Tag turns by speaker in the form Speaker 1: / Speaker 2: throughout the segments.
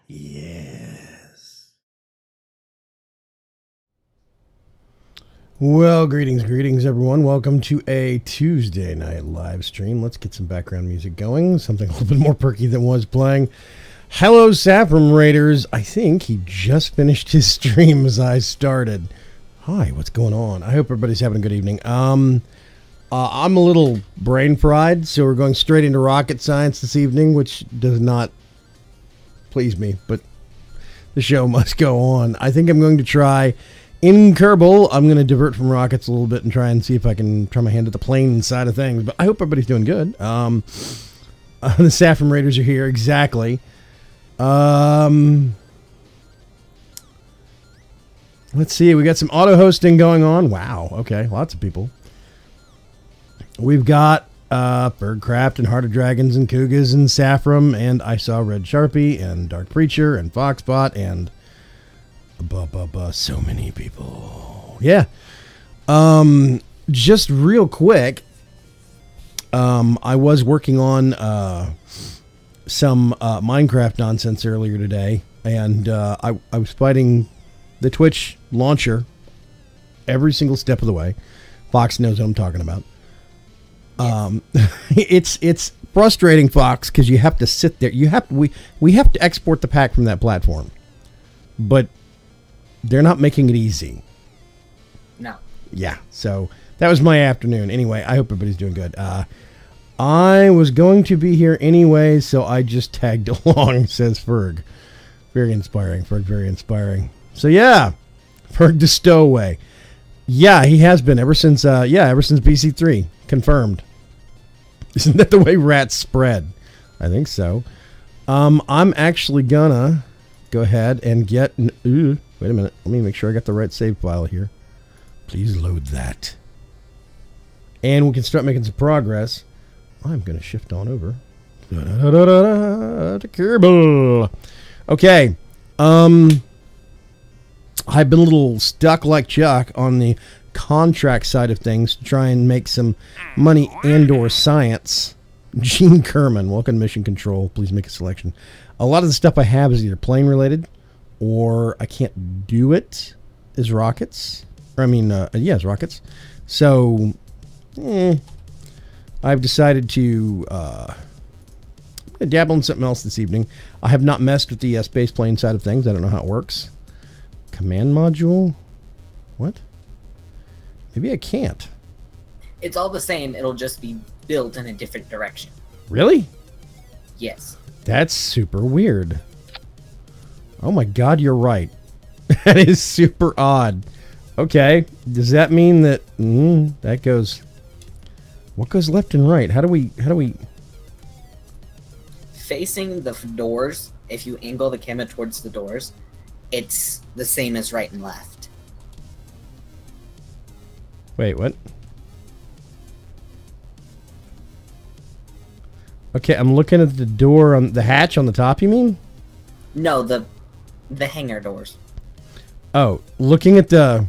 Speaker 1: Yes. Well, greetings, everyone. Welcome to a Tuesday night live stream. Let's get some background music going. Something a little bit more perky than was playing. Hello, Saffron Raiders. I think he just finished his stream as I started. Hi, what's going on? I hope everybody's having a good evening. I'm a little brain fried, so we're going straight into rocket science this evening, which does not please me, but the show must go on. I think I'm going to try in Kerbal. I'm going to divert from rockets a little bit and try and see if I can try my hand at the plane side of things, but I hope everybody's doing good. The Saffron Raiders are here, exactly. Let's see, we got some auto hosting going on. Wow, okay, lots of people. We've got Birdcraft and Heart of Dragons and Kugas and Saffron, and I saw Red Sharpie and Dark Preacher and Foxbot and so many people. Yeah. Just real quick, I was working on some Minecraft nonsense earlier today, and I was fighting the Twitch launcher every single step of the way. Fox knows what I'm talking about. It's frustrating, Fox, because you have to sit there. We have to export the pack from that platform, but they're not making it easy.
Speaker 2: No.
Speaker 1: Yeah. So that was my afternoon. Anyway, I hope everybody's doing good. I was going to be here anyway, so I just tagged along. Says Ferg. Very inspiring, Ferg. Very inspiring. So yeah, Ferg the Stowaway. Yeah, he has been ever since BC3. Confirmed. Isn't that the way rats spread? I think so. I'm actually gonna go ahead and get... wait a minute. Let me make sure I got the right save file here. Please load that. And we can start making some progress. I'm gonna shift on over to Kerbal. Okay. I've been a little stuck like Chuck on the contract side of things to try and make some money and/or science. Gene Kerman, welcome to Mission Control. Please make a selection. A lot of the stuff I have is either plane related or I can't do it as rockets. It's rockets. So, I've decided to dabble in something else this evening. I have not messed with the space plane side of things. I don't know how it works. Command module? What? Maybe I can't.
Speaker 2: It's all the same. It'll just be built in a different direction.
Speaker 1: Really?
Speaker 2: Yes.
Speaker 1: That's super weird. Oh my god, you're right. That is super odd. Okay. Does that mean that... that goes... What goes left and right? How do we...
Speaker 2: Facing the doors, if you angle the camera towards the doors, it's the same as right and left.
Speaker 1: Wait, what? Okay, I'm looking at the door on the hatch on the top, you mean?
Speaker 2: No, the hangar doors.
Speaker 1: Oh, looking at the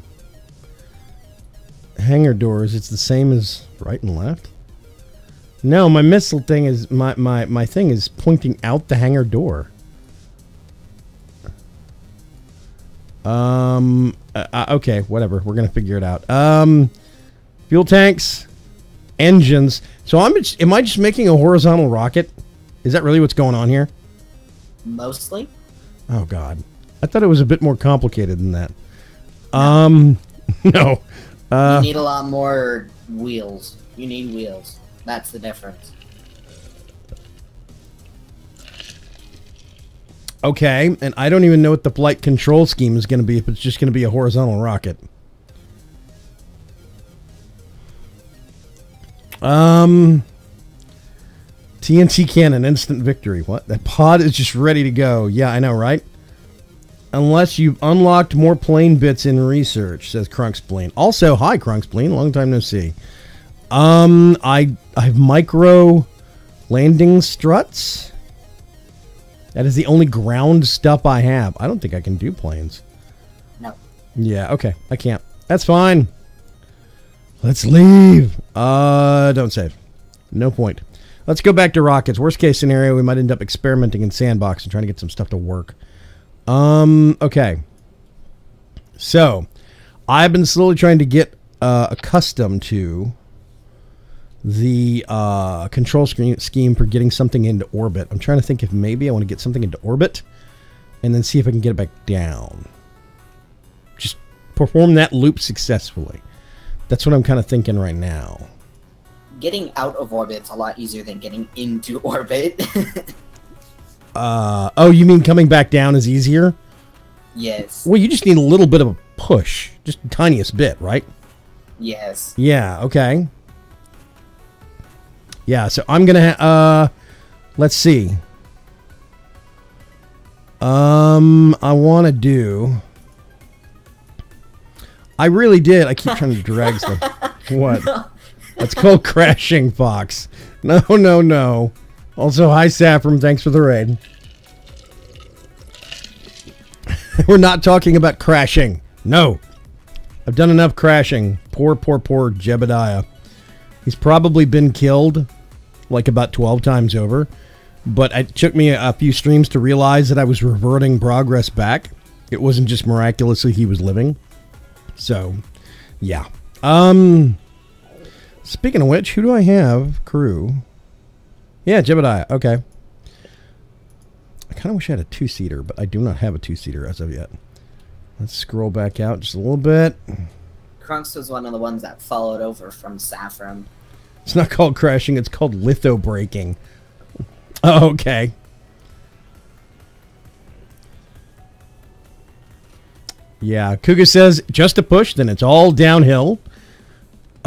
Speaker 1: hangar doors, it's the same as right and left? No, my missile thing is my thing is pointing out the hangar door. Okay, whatever. We're gonna figure it out. Fuel tanks, engines. So am I just making a horizontal rocket? Is that really what's going on here?
Speaker 2: Mostly.
Speaker 1: Oh God, I thought it was a bit more complicated than that. No.
Speaker 2: You need a lot more wheels. You need wheels. That's the difference.
Speaker 1: Okay, and I don't even know what the flight control scheme is going to be if it's just going to be a horizontal rocket. TNT cannon, instant victory. What? That pod is just ready to go. Yeah, I know, right? Unless you've unlocked more plane bits in research, says Crunkspleen. Also, hi Crunkspleen, long time no see. I have micro landing struts. That is the only ground stuff I have. I don't think I can do planes.
Speaker 2: No.
Speaker 1: Yeah, okay. I can't. That's fine. Let's leave. Don't save. No point. Let's go back to rockets. Worst case scenario, we might end up experimenting in Sandbox and trying to get some stuff to work. Okay. So, I've been slowly trying to get accustomed to the control scheme for getting something into orbit. I'm trying to think if maybe I want to get something into orbit and then see if I can get it back down. Just perform that loop successfully. That's what I'm kind of thinking right now.
Speaker 2: Getting out of orbit's a lot easier than getting into orbit.
Speaker 1: Oh, you mean coming back down is easier?
Speaker 2: Yes.
Speaker 1: Well, you just need a little bit of a push. Just the tiniest bit, right?
Speaker 2: Yes.
Speaker 1: Yeah, okay. Yeah, so I'm going to, let's see. I want to do... I really did. I keep trying to drag stuff. What?
Speaker 2: No.
Speaker 1: That's called crashing, Fox. No, no, no. Also, hi, Saffron. Thanks for the raid. We're not talking about crashing. No. I've done enough crashing. Poor, poor, poor Jebediah. He's probably been killed like about 12 times over. But it took me a few streams to realize that I was reverting progress back. It wasn't just miraculously he was living. So, yeah. Speaking of which, who do I have? Crew. Yeah, Jebediah. Okay. I kind of wish I had a two-seater, but I do not have a two-seater as of yet. Let's scroll back out just a little bit.
Speaker 2: Krunks was one of the ones that followed over from Saffron.
Speaker 1: It's not called crashing, it's called litho breaking. Oh, okay. Yeah, Kuga says, just a push, then it's all downhill.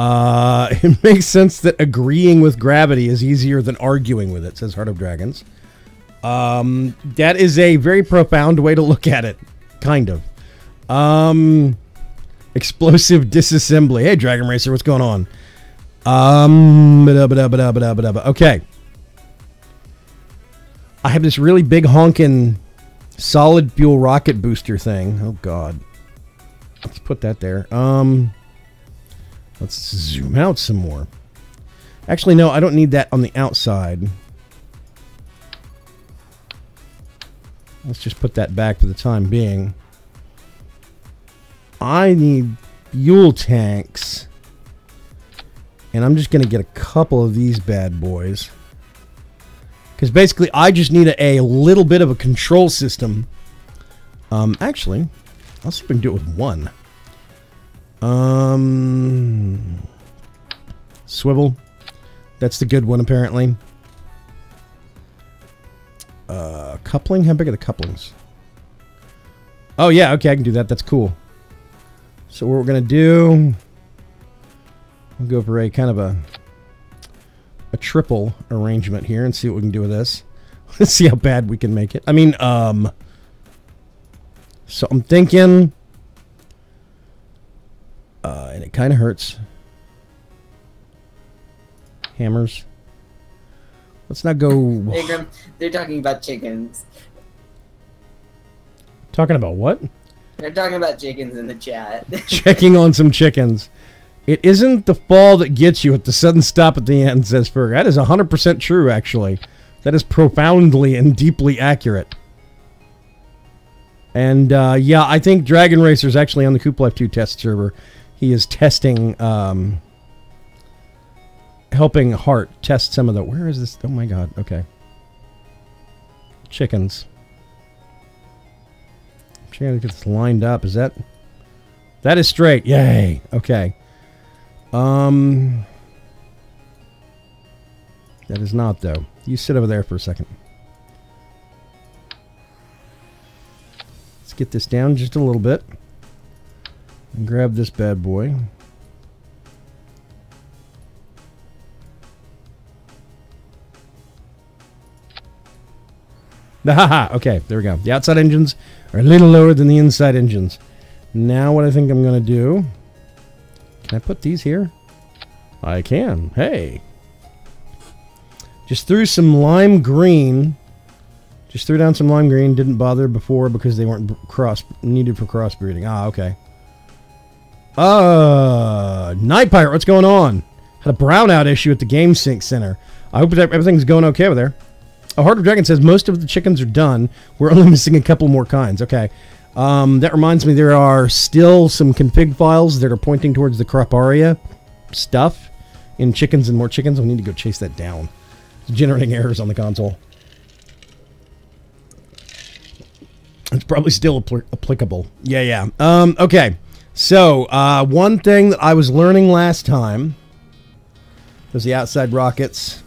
Speaker 1: It makes sense that agreeing with gravity is easier than arguing with it, says Heart of Dragons. That is a very profound way to look at it. Kind of. Explosive disassembly. Hey, Dragon Racer, what's going on? Okay. I have this really big honkin' solid fuel rocket booster thing. Oh, God. Let's put that there. Let's zoom out some more. Actually, no, I don't need that on the outside. Let's just put that back for the time being. I need fuel tanks. And I'm just going to get a couple of these bad boys. Because basically, I just need a little bit of a control system. Actually, I'll see if I can do it with one. Swivel. That's the good one, apparently. Coupling? How big are the couplings? Oh, yeah, okay, I can do that. That's cool. So what we're going to do... We'll go for a kind of a triple arrangement here and see what we can do with this. Let's see how bad we can make it. I mean, so I'm thinking... and it kind of hurts. Hammers. Let's not go...
Speaker 2: Vaygrim, they're talking about chickens.
Speaker 1: Talking about what?
Speaker 2: They're talking about chickens in the chat.
Speaker 1: Checking on some chickens. It isn't the fall that gets you at the sudden stop at the end, says Ferg. That is 100% true, actually. That is profoundly and deeply accurate. And, yeah, I think Dragon Racer is actually on the Coop Life 2 test server. He is testing, helping Heart test some of the... Where is this? Oh, my God. Okay. Chickens. I'm trying to get this lined up. Is that... That is straight. Yay. Okay. That is not, though. You sit over there for a second. Let's get this down just a little bit. And grab this bad boy. Okay, there we go. The outside engines are a little lower than the inside engines. Now what I think I'm going to do... Can I put these here? I can. Hey. Just threw some lime green. Just threw down some lime green. Didn't bother before because they weren't needed for crossbreeding. Ah, okay. Night Pirate, what's going on? Had a brownout issue at the Game Sync Center. I hope that everything's going okay over there. A Heart of Dragon says most of the chickens are done. We're only missing a couple more kinds. Okay. That reminds me, there are still some config files that are pointing towards the Kraparia stuff in Chickens and More Chickens. We need to go chase that down. It's generating errors on the console. It's probably still applicable. Yeah. Okay. So, one thing that I was learning last time was the outside rockets.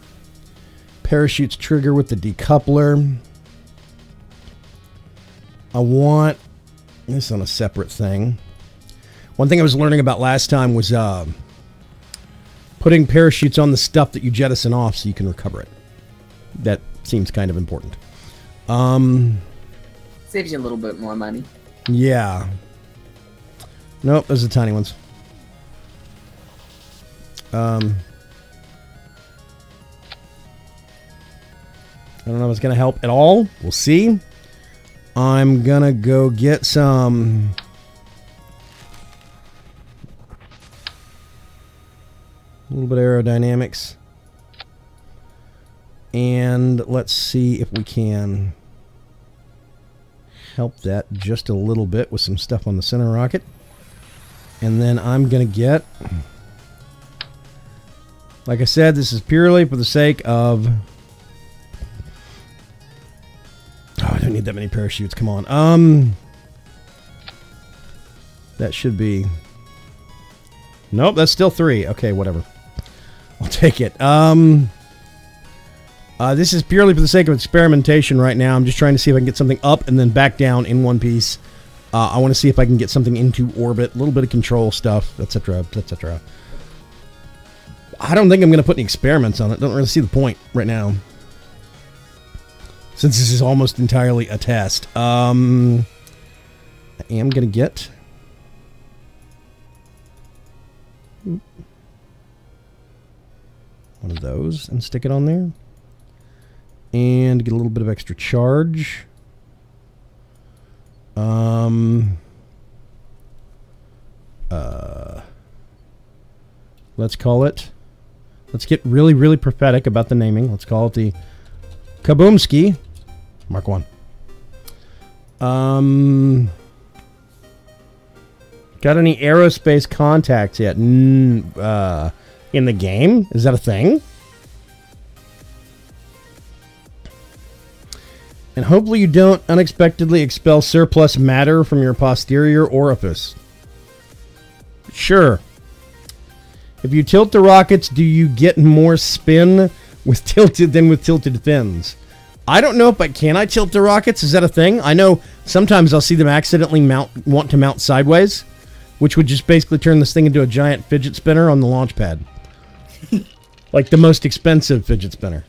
Speaker 1: Parachutes trigger with the decoupler. I want this on a separate thing. One thing I was learning about last time was putting parachutes on the stuff that you jettison off so you can recover it. That seems kind of important.
Speaker 2: Saves you a little bit more money.
Speaker 1: Yeah. Nope, those are the tiny ones. I don't know if it's going to help at all. We'll see. I'm going to go get some... a little bit of aerodynamics. And let's see if we can help that just a little bit with some stuff on the center rocket. And then I'm going to get... like I said, this is purely for the sake of... oh, I don't need that many parachutes. Come on. That should be... nope, that's still 3. Okay, whatever. I'll take it. This is purely for the sake of experimentation right now. I'm just trying to see if I can get something up and then back down in one piece. I want to see if I can get something into orbit. A little bit of control stuff, etc., etc. I don't think I'm going to put any experiments on it. Don't really see the point right now, since this is almost entirely a test. I am going to get... one of those and stick it on there. And get a little bit of extra charge. Let's call it... let's get really, really prophetic about the naming. Let's call it the Kaboomski Mark 1. Got any aerospace contacts yet? In the game? Is that a thing? And hopefully you don't unexpectedly expel surplus matter from your posterior orifice. Sure. If you tilt the rockets, do you get more spin with tilted than with tilted fins? I don't know if can I tilt the rockets? Is that a thing? I know sometimes I'll see them accidentally want to mount sideways, which would just basically turn this thing into a giant fidget spinner on the launch pad. Like the most expensive fidget spinner.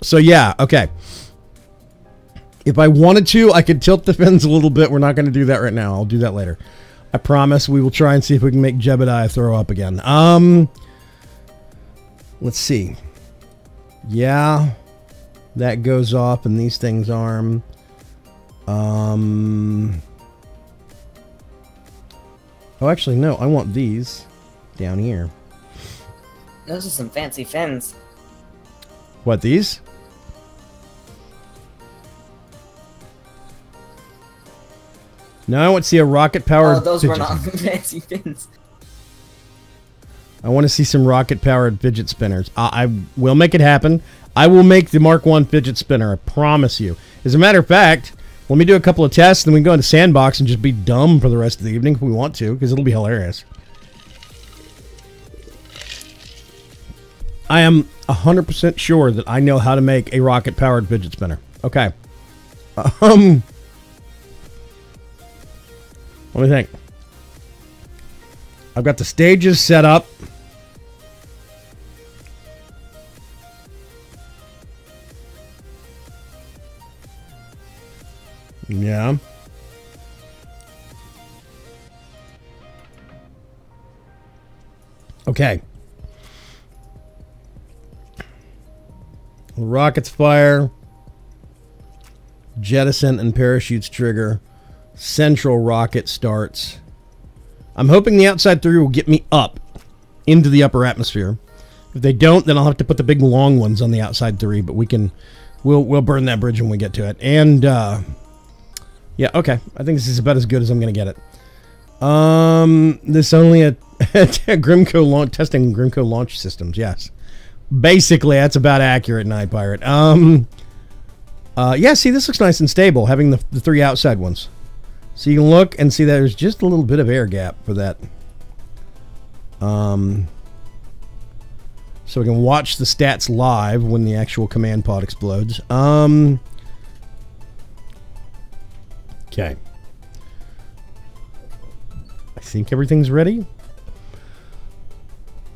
Speaker 1: So yeah, okay. If I wanted to, I could tilt the fins a little bit. We're not going to do that right now. I'll do that later. I promise we will try and see if we can make Jebediah throw up again. Let's see. Yeah, that goes off and these things arm. Oh, actually, no. I want these down here.
Speaker 2: Those are some fancy fins.
Speaker 1: What, these? No, I want to see a rocket-powered...
Speaker 2: oh, those were not fancy fins.
Speaker 1: I want to see some rocket-powered fidget spinners. I will make it happen. I will make the Mark 1 fidget spinner, I promise you. As a matter of fact, let me do a couple of tests, and we can go into Sandbox and just be dumb for the rest of the evening if we want to, because it'll be hilarious. I am 100% sure that I know how to make a rocket-powered fidget spinner. Okay. What do you think? I've got the stages set up. Yeah. Okay. Rockets fire. Jettison and parachutes trigger. Central rocket starts. I'm hoping the outside 3 will get me up into the upper atmosphere. If they don't, then I'll have to put the big long ones on the outside 3, but we'll burn that bridge when we get to it. And yeah, okay. I think this is about as good as I'm going to get it. This only a Grimco launch, testing Grimco launch systems. Yes. Basically, that's about accurate, Night Pirate. Yeah, see, this looks nice and stable, having the 3 outside ones. So you can look and see that there's just a little bit of air gap for that. So we can watch the stats live when the actual command pod explodes. Okay. I think everything's ready.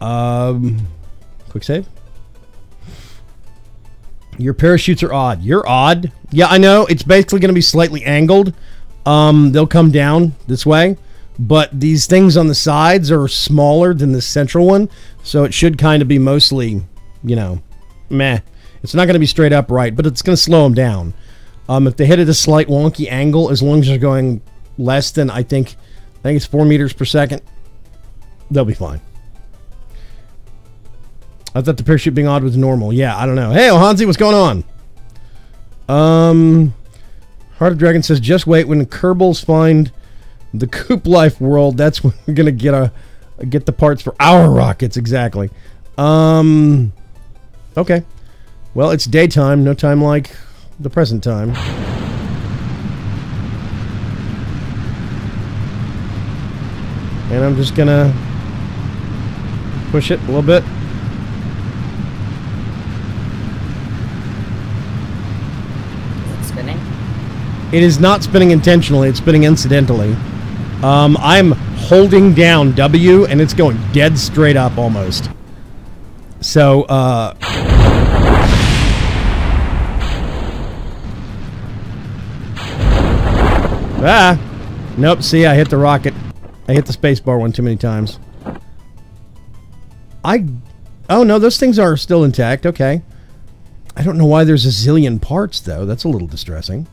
Speaker 1: Quick save. Your parachutes are odd. You're odd. Yeah, I know. It's basically going to be slightly angled. They'll come down this way. But these things on the sides are smaller than the central one. So it should kind of be mostly, you know, meh. It's not going to be straight upright, but it's going to slow them down. If they hit at a slight wonky angle, as long as they're going less than, I think it's 4 meters per second, they'll be fine. I thought the parachute being odd was normal. Yeah, I don't know. Hey, Hansi, what's going on? Heart of Dragon says, just wait. When Kerbals find the Coop Life world, that's when we're going to get the parts for our rockets. Exactly. Okay. Well, it's daytime. No time like the present time. And I'm just going to push it a little bit. It is not spinning intentionally, it's spinning incidentally. I'm holding down W, and it's going dead straight up almost. So, nope, see, I hit the rocket. I hit the spacebar one too many times. Oh, no, those things are still intact, okay. I don't know why there's a zillion parts, though. That's a little distressing.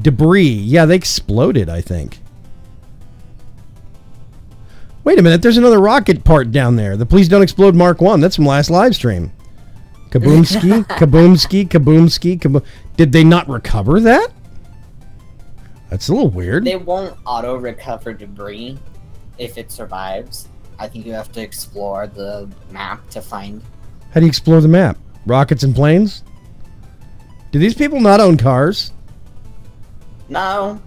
Speaker 1: Debris. Yeah, they exploded, I think. Wait a minute, there's another rocket part down there. The Please Don't Explode Mark 1. That's from last live stream. Kaboomski, kaboomski, kaboomski, kaboom. Did they not recover that? That's a little weird.
Speaker 2: They won't auto-recover debris if it survives. I think you have to explore the map to find...
Speaker 1: How do you explore the map? Rockets and planes? Do these people not own cars?
Speaker 2: No.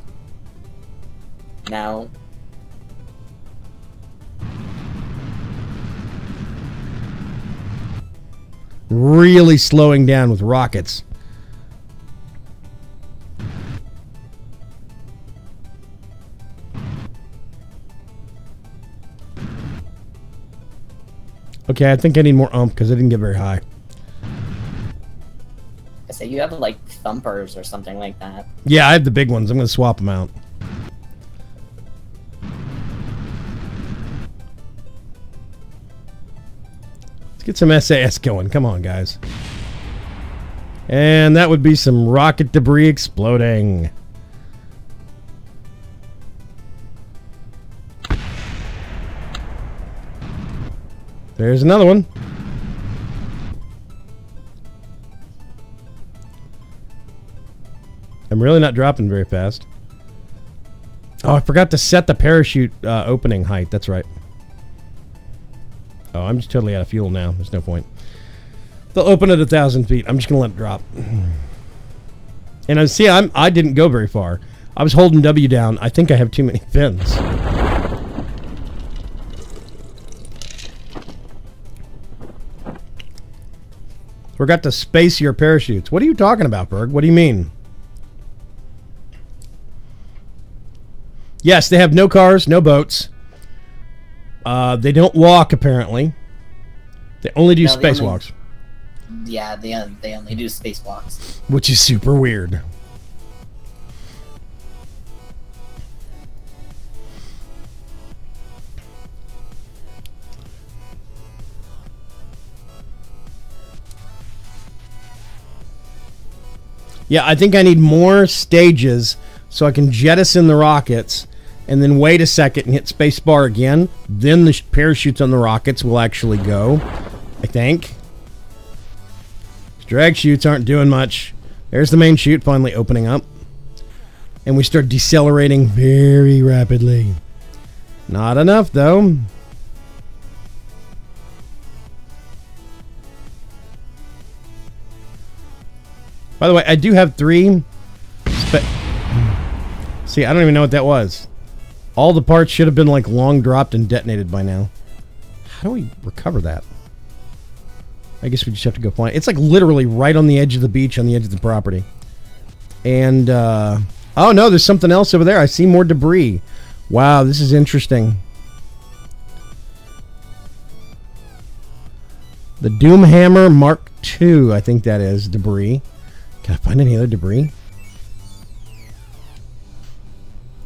Speaker 2: No.
Speaker 1: Really slowing down with rockets. Okay, I think I need more oomph because I didn't get very high.
Speaker 2: I say you have like thumpers or something like that.
Speaker 1: Yeah, I have the big ones. I'm going to swap them out. Let's get some SAS going. Come on, guys. And that would be some rocket debris exploding. There's another one. I'm really not dropping very fast. Oh, I forgot to set the parachute opening height. That's right. Oh, I'm just totally out of fuel now. There's no point. They'll open at 1,000 feet. I'm just going to let it drop. And I see I didn't go very far. I was holding W down. I think I have too many fins. Forgot to space your parachutes. What are you talking about, Berg? What do you mean? Yes, they have no cars, no boats. They don't walk, apparently. They only do spacewalks.
Speaker 2: Yeah, they only do spacewalks.
Speaker 1: Which is super weird. Yeah, I think I need more stages so I can jettison the rockets and then wait a second and hit spacebar again. Then the parachutes on the rockets will actually go, I think. Drag chutes aren't doing much. There's the main chute finally opening up. And we start decelerating very rapidly. Not enough, though. By the way, I do have 3... See, I don't even know what that was. All the parts should have been, like, long dropped and detonated by now. How do we recover that? I guess we just have to go find it. It's, like, literally right on the edge of the beach, on the edge of the property. And, oh, no, there's something else over there. I see more debris. Wow, this is interesting. The Doomhammer Mark II, I think that is, debris. Can I find any other debris?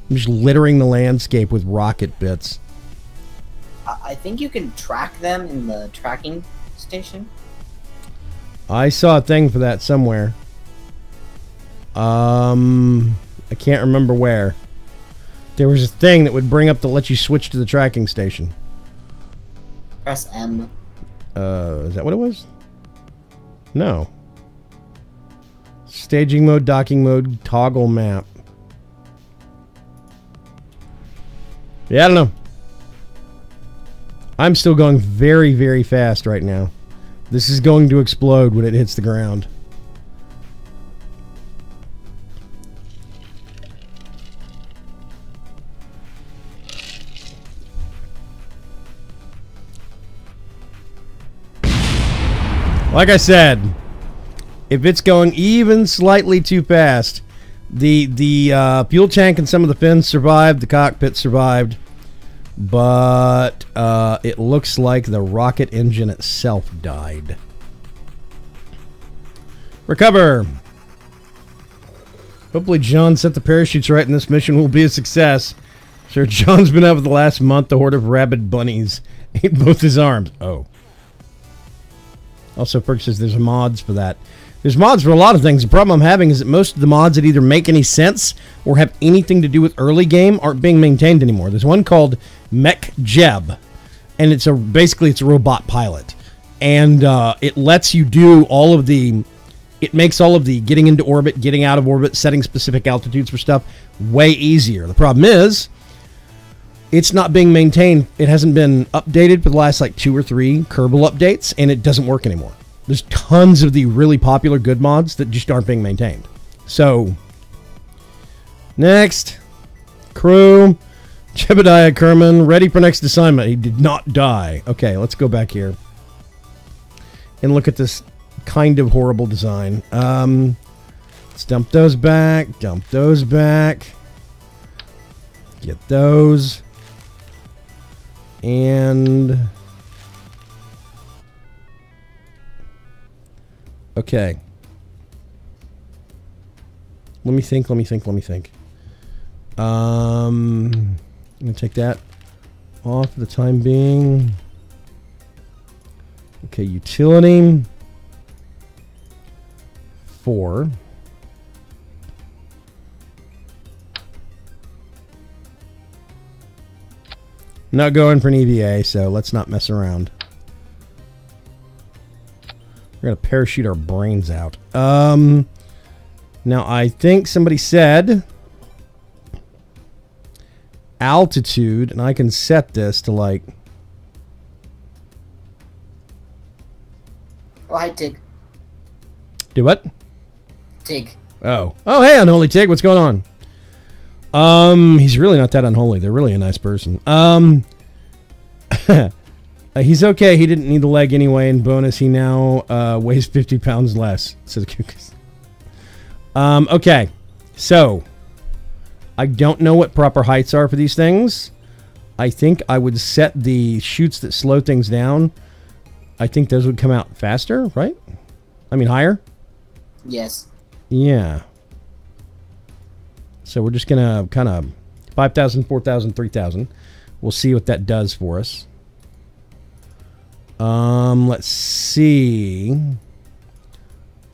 Speaker 1: I'm just littering the landscape with rocket bits.
Speaker 2: I think you can track them in the tracking station.
Speaker 1: I saw a thing for that somewhere. I can't remember where. There was a thing that would bring up to let you switch to the tracking station.
Speaker 2: Press M.
Speaker 1: Is that what it was? No. Staging mode, docking mode, toggle map. Yeah, I don't know. I'm still going very, very fast right now. This is going to explode when it hits the ground. Like I said, if it's going even slightly too fast, the fuel tank and some of the fins survived, the cockpit survived, but it looks like the rocket engine itself died. Recover! Hopefully John set the parachutes right and this mission will be a success. Sure, John's been out for the last month. The horde of rabid bunnies ate both his arms. Oh. Also, Perk says there's mods for that. There's mods for a lot of things. The problem I'm having is that most of the mods that either make any sense or have anything to do with early game aren't being maintained anymore. There's one called Mech Jeb, and it's basically it's a robot pilot, and it lets you do all of the. It makes all of the getting into orbit, getting out of orbit, setting specific altitudes for stuff way easier. The problem is, it's not being maintained. It hasn't been updated for the last like 2 or 3 Kerbal updates, and it doesn't work anymore. There's tons of the really popular good mods that just aren't being maintained. So, next, crew, Jebediah Kerman, ready for next assignment. He did not die. Okay, let's go back here and look at this kind of horrible design. Let's dump those back, get those. And okay. Let me think. I'm gonna take that off for the time being. Okay, utility 4. Not going for an EVA, so let's not mess around. We're going to parachute our brains out. Now, I think somebody said altitude, and I can set this to, like...
Speaker 2: Oh, hi, Tig.
Speaker 1: Do what?
Speaker 2: Tig.
Speaker 1: Oh. Oh, hey, Unholy Tig, what's going on? He's really not that unholy. They're really a nice person. He's okay. He didn't need the leg anyway. And bonus, he now weighs 50 pounds less. Says Kukas. Okay. So, I don't know what proper heights are for these things. I think I would set the chutes that slow things down. I think those would come out faster, right? I mean, higher?
Speaker 2: Yes.
Speaker 1: Yeah. So we're just going to kind of 5,000, 4,000, 3,000. We'll see what that does for us. Let's see.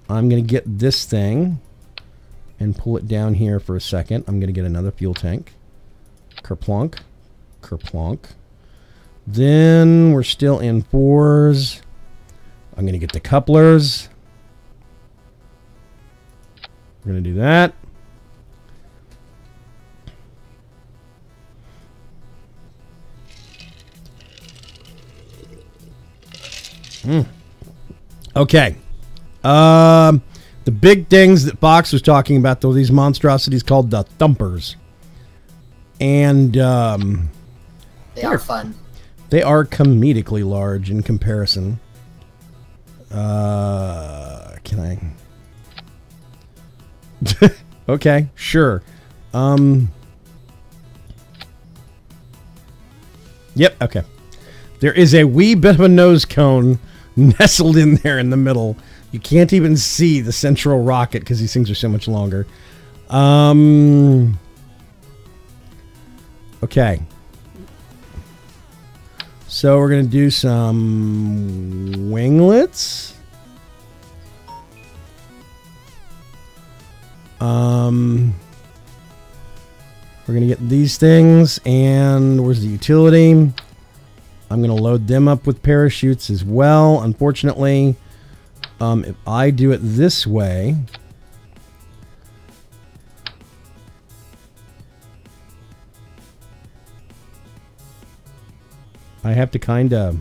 Speaker 1: I'm going to get this thing. and pull it down here for a second. I'm going to get another fuel tank. Kerplunk. Kerplunk. Then we're still in 4s. I'm going to get the couplers. We're going to do that. Okay. The big things that Fox was talking about, though, these monstrosities called the Thumpers. And
Speaker 2: they are fun.
Speaker 1: They are comedically large in comparison. Can I? Okay, sure. Yep, okay. There is a wee bit of a nose cone nestled in there in the middle. You can't even see the central rocket because these things are so much longer. Okay. So we're going to do some winglets. We're going to get these things, and where's the utility? I'm going to load them up with parachutes as well. Unfortunately, if I do it this way, I have to kind of...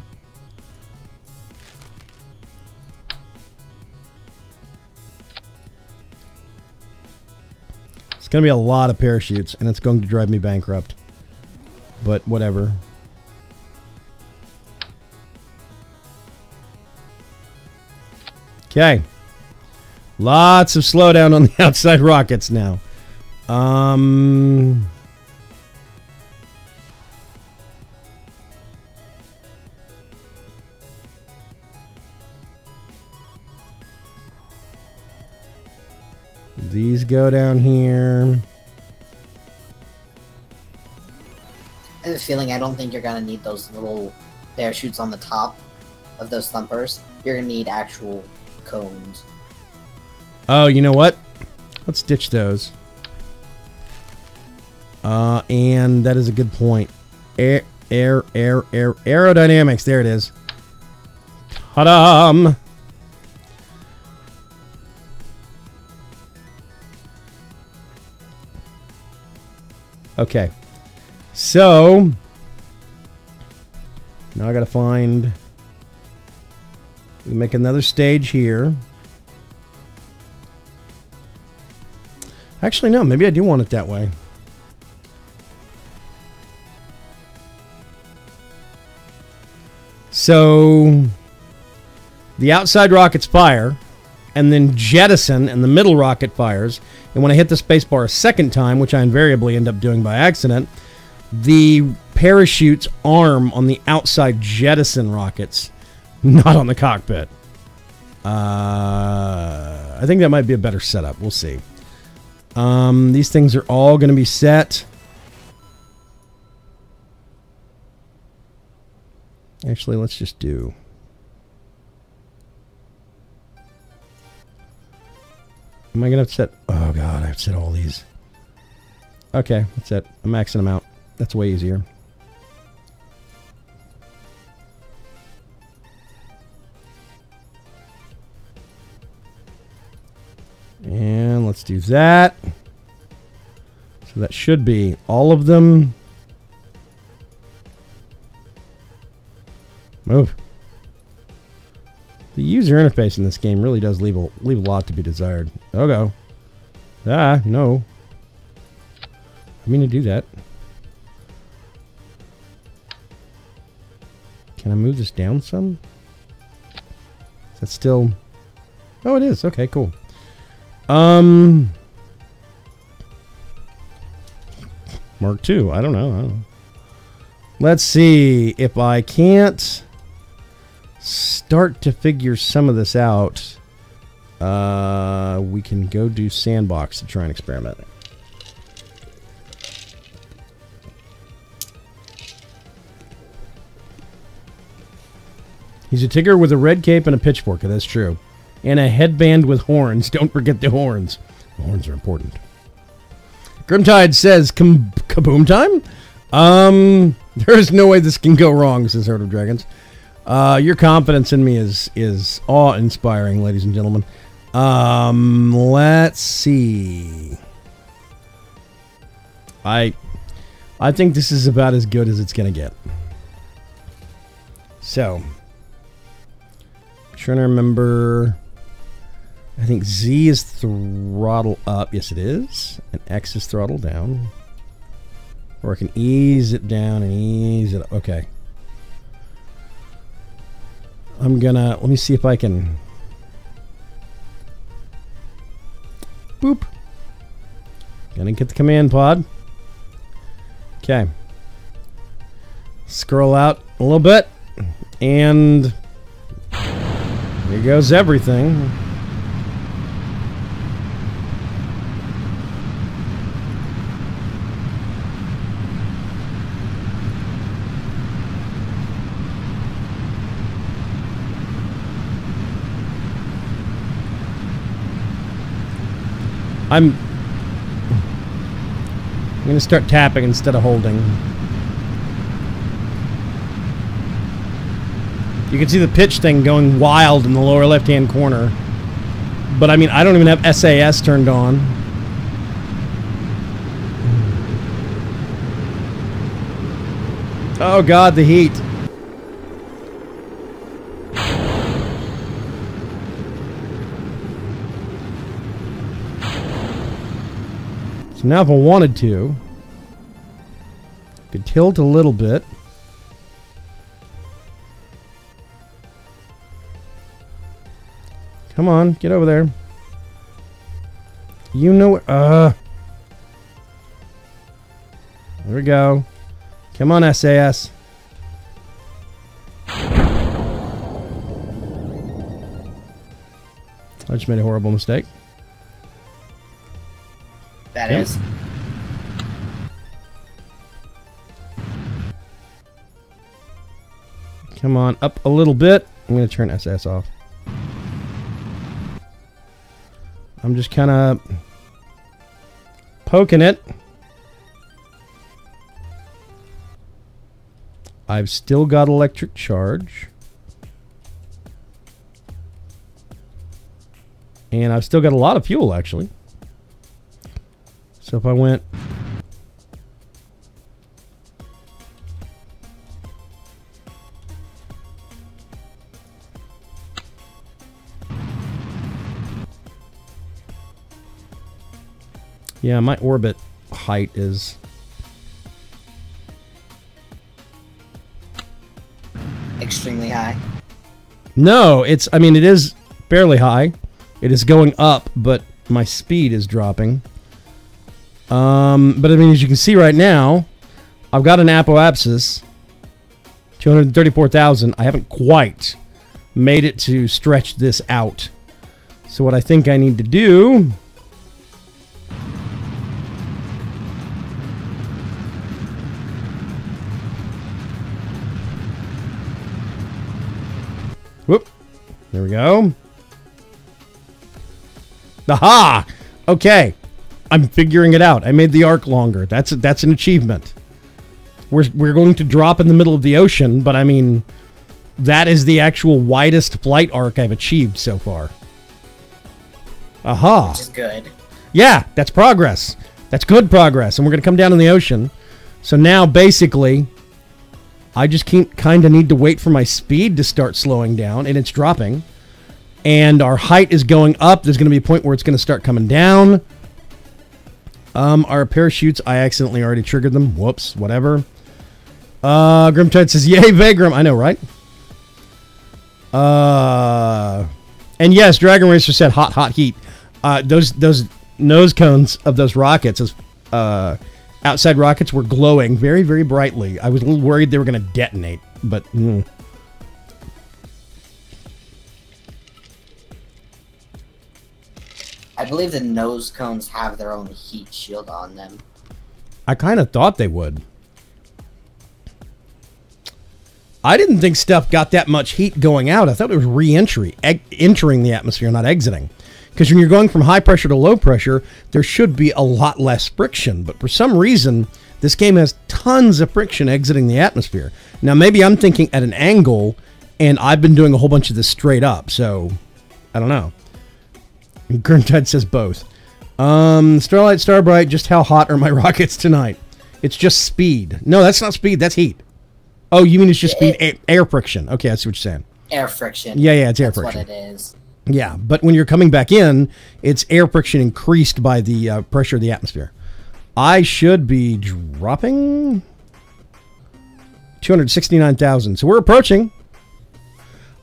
Speaker 1: It's going to be a lot of parachutes, and it's going to drive me bankrupt. But whatever. Okay. Lots of slowdown on the outside rockets now. These go down here.
Speaker 2: I have a feeling I don't think you're gonna need those little parachutes on the top of those thumpers. You're gonna need actual cones.
Speaker 1: Oh, you know what? Let's ditch those. And that is a good point. Aerodynamics. There it is. Ta-da! Okay. So now I gotta find... Make another stage here. Actually, no. Maybe I do want it that way. So the outside rockets fire, and then jettison, and the middle rocket fires. And when I hit the spacebar a second time, which I invariably end up doing by accident, the parachutes arm on the outside jettison rockets, not on the cockpit. I think that might be a better setup. We'll see. These things are all going to be set. Actually, let's just do... Am I going to set... Oh, God, I have to set all these. Okay, that's it. I'm maxing them out. That's way easier. And let's do that. So that should be all of them. Move. The user interface in this game really does leave a lot to be desired. Oh, go. Ah, no. I mean to do that. Can I move this down some? Is that still... Oh, it is. Okay, cool. Mark II. I don't know. Let's see if I can't start to figure some of this out. We can go do Sandbox to try and experiment. He's a tigger with a red cape and a pitchfork. That's true. And a headband with horns. Don't forget the horns. The horns are important. Grimtide says, kaboom time? There is no way this can go wrong, says Heart of Dragons. Your confidence in me is awe-inspiring, ladies and gentlemen. Let's see. I think this is about as good as it's going to get. So, I'm trying to remember. I think Z is throttle up. Yes, it is. And X is throttle down. Or I can ease it down and ease it up. Okay. Let me see if I can. Boop. Gonna get the command pod. Okay. Scroll out a little bit. And here goes everything. I'm going to start tapping instead of holding. You can see the pitch thing going wild in the lower left-hand corner. But, I mean, I don't even have SAS turned on. Oh, God, the heat. So now if I wanted to, could tilt a little bit. Come on, get over there. You know, there we go. Come on, SAS. I just made a horrible mistake.
Speaker 2: That is.
Speaker 1: Come on, up a little bit. I'm going to turn SAS off. I'm just kind of poking it. I've still got electric charge. And I've still got a lot of fuel, actually. So if I went... Yeah, my orbit height is...
Speaker 2: extremely high.
Speaker 1: No, it's... I mean, it is fairly high. It is going up, but my speed is dropping. But I mean, as you can see right now, I've got an apoapsis, 234,000. I haven't quite made it to stretch this out. So what I think I need to do... Whoop. There we go. Aha! Okay. I'm figuring it out. I made the arc longer. That's an achievement. We're going to drop in the middle of the ocean, but I mean, that is the actual widest flight arc I've achieved so far. Aha!
Speaker 2: Which is good.
Speaker 1: Yeah, that's progress. That's good progress, and we're going to come down in the ocean. So now, basically, I just kind of need to wait for my speed to start slowing down, and it's dropping. And our height is going up. There's going to be a point where it's going to start coming down. Our parachutes, I accidentally already triggered them. Whoops, whatever. Grimtide says, yay, Vaygrim. I know, right? And yes, Dragon Racer said hot heat. Those nose cones of those rockets, those outside rockets, were glowing very, very brightly. I was a little worried they were going to detonate, but...
Speaker 2: I believe the nose cones have their own heat shield on them.
Speaker 1: I kind of thought they would. I didn't think stuff got that much heat going out. I thought it was re-entry, entering the atmosphere, not exiting. Because when you're going from high pressure to low pressure, there should be a lot less friction. But for some reason, this game has tons of friction exiting the atmosphere. Now, maybe I'm thinking at an angle, and I've been doing a whole bunch of this straight up. So, I don't know. Grimtide says both. Starlight, Starbright, just how hot are my rockets tonight? It's just speed. No, that's not speed. That's heat. Oh, you mean it's just speed? Air friction. Okay, I see what you're saying.
Speaker 2: Air friction.
Speaker 1: Yeah, it's air friction.
Speaker 2: That's what it is.
Speaker 1: Yeah, but when you're coming back in, it's air friction increased by the pressure of the atmosphere. I should be dropping 269,000. So we're approaching.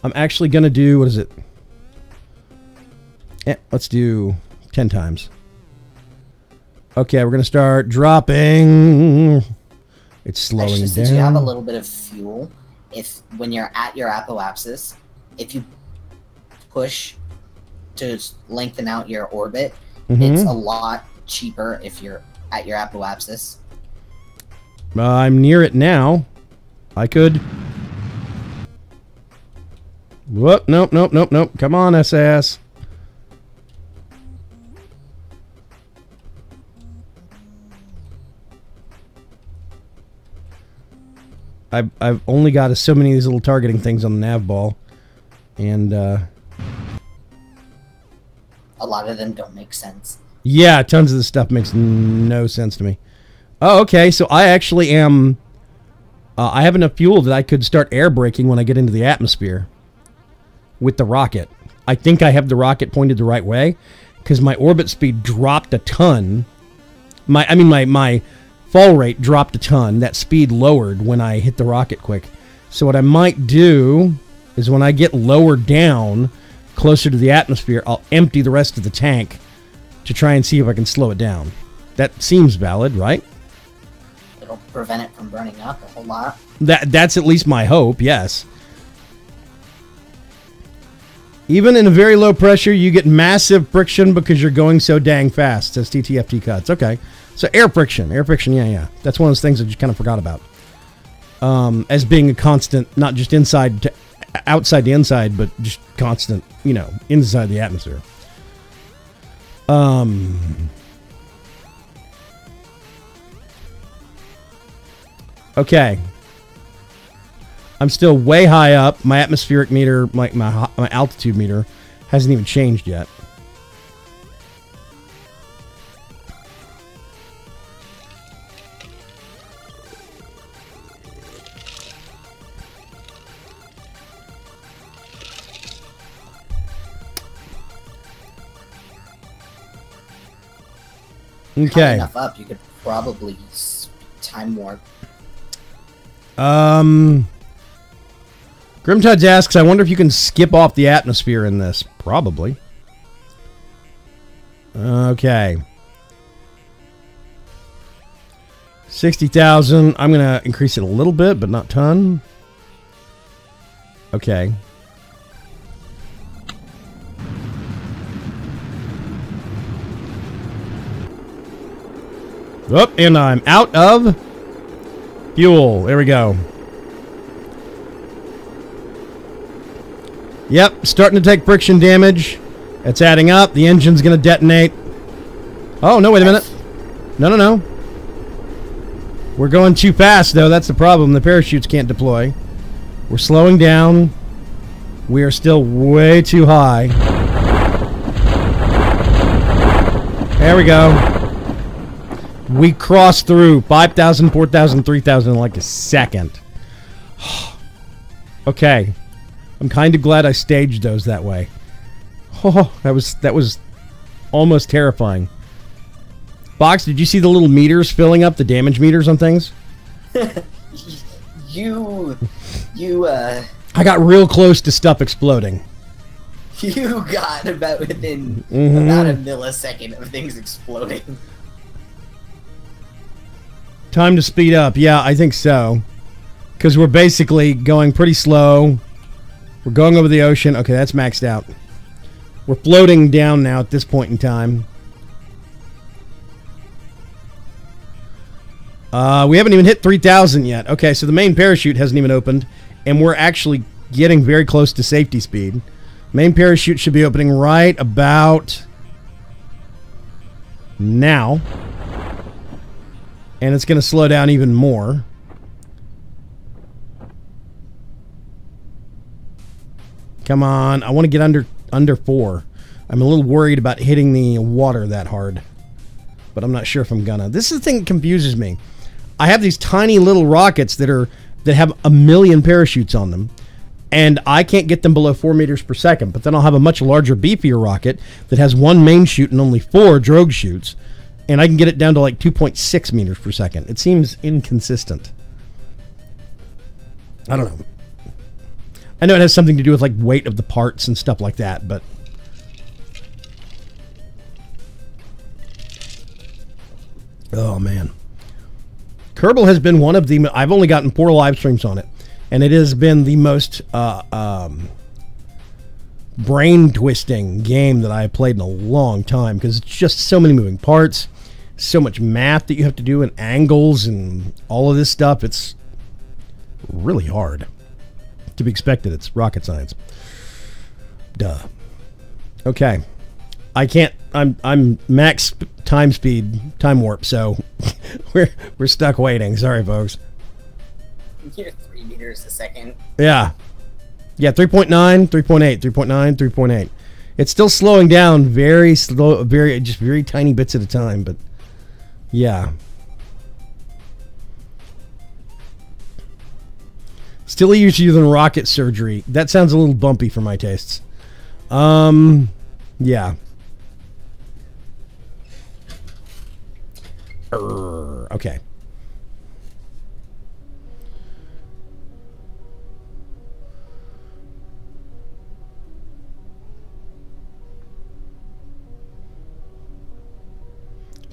Speaker 1: I'm actually going to do, what is it? Let's do 10 times. Okay, we're going to start dropping. It's slowing down.
Speaker 2: Since you have a little bit of fuel, when you're at your apoapsis, if you push to lengthen out your orbit, it's a lot cheaper if you're at your apoapsis.
Speaker 1: I'm near it now. I could. Whoop! Nope. Come on, SAS. I've only got so many of these little targeting things on the nav ball, and
Speaker 2: a lot of them don't make sense.
Speaker 1: Yeah, tons of this stuff makes no sense to me. Oh, okay, so I actually am... I have enough fuel that I could start air braking when I get into the atmosphere with the rocket. I think I have the rocket pointed the right way, because my orbit speed dropped a ton. My fall rate dropped a ton. That speed lowered when I hit the rocket quick. So what I might do is when I get lower down, closer to the atmosphere, I'll empty the rest of the tank to try and see if I can slow it down. That seems valid, right?
Speaker 2: It'll prevent it from burning up a whole lot.
Speaker 1: That's at least my hope, yes. Even in a very low pressure, you get massive friction because you're going so dang fast, says TTFT Cuts. Okay. So air friction, yeah. That's one of those things that you kind of forgot about. As being a constant, not just outside to inside, but just constant, inside the atmosphere. Okay. I'm still way high up. My atmospheric meter, my altitude meter, hasn't even changed yet. Okay.
Speaker 2: Enough up, you could probably time warp.
Speaker 1: Grimtides asks, I wonder if you can skip off the atmosphere in this. Probably. Okay. 60,000. I'm going to increase it a little bit, but not a ton. Okay. Oh, and I'm out of fuel. There we go. Yep, starting to take friction damage. It's adding up. The engine's going to detonate. Oh, no, wait a minute. No. We're going too fast, though. That's the problem. The parachutes can't deploy. We're slowing down. We are still way too high. There we go. We crossed through 5,000, 4,000, 3,000 in like a second. Okay. I'm kind of glad I staged those that way. Oh, that was almost terrifying. Box, did you see the little meters filling up, the damage meters on things? I got real close to stuff exploding.
Speaker 2: You got about within about a millisecond of things exploding.
Speaker 1: Time to speed up. Yeah, I think so. Because we're basically going pretty slow. We're going over the ocean. Okay, that's maxed out. We're floating down now at this point in time. We haven't even hit 3,000 yet. Okay, so the main parachute hasn't even opened. And we're actually getting very close to safety speed. Main parachute should be opening right about now. And it's going to slow down even more. Come on. I want to get under 4. I'm a little worried about hitting the water that hard. But I'm not sure if I'm gonna. This is the thing that confuses me. I have these tiny little rockets that have a million parachutes on them. And I can't get them below 4 meters per second. But then I'll have a much larger, beefier rocket that has 1 main chute and only 4 drogue chutes. And I can get it down to like 2.6 meters per second. It seems inconsistent. I don't know. I know it has something to do with like weight of the parts and stuff like that, but... Oh, man. Kerbal has been one of the... I've only gotten 4 live streams on it. And it has been the most brain-twisting game that I have played in a long time. Because it's just so many moving parts. So much math that you have to do. And angles and all of this stuff. It's really hard. To be expected. It's rocket science. Duh. Okay. I can't... I'm max time speed, time warp, so we're stuck waiting. Sorry, folks.
Speaker 2: You're 3 meters a second.
Speaker 1: Yeah. Yeah, 3.9, 3.8, 3.9, 3.8. It's still slowing down very slow, very tiny bits at a time, but yeah. Still easier than rocket surgery. That sounds a little bumpy for my tastes. Yeah. Okay.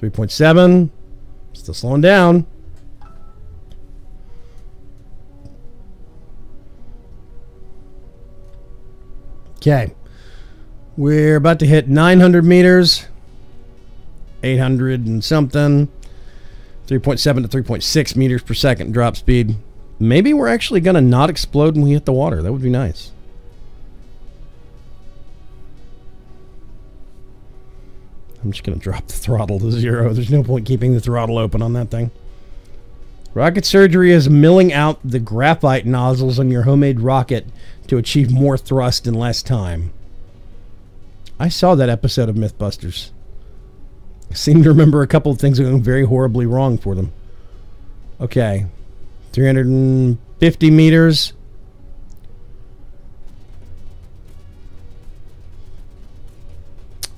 Speaker 1: .7. Still slowing down. Okay. We're about to hit 900 meters. 800 and something. 3.7 to 3.6 meters per second drop speed. Maybe we're actually going to not explode when we hit the water. That would be nice. I'm just going to drop the throttle to 0. There's no point keeping the throttle open on that thing. Rocket surgery is milling out the graphite nozzles on your homemade rocket to achieve more thrust in less time. I saw that episode of Mythbusters. I seem to remember a couple of things going very horribly wrong for them. Okay. 350 meters.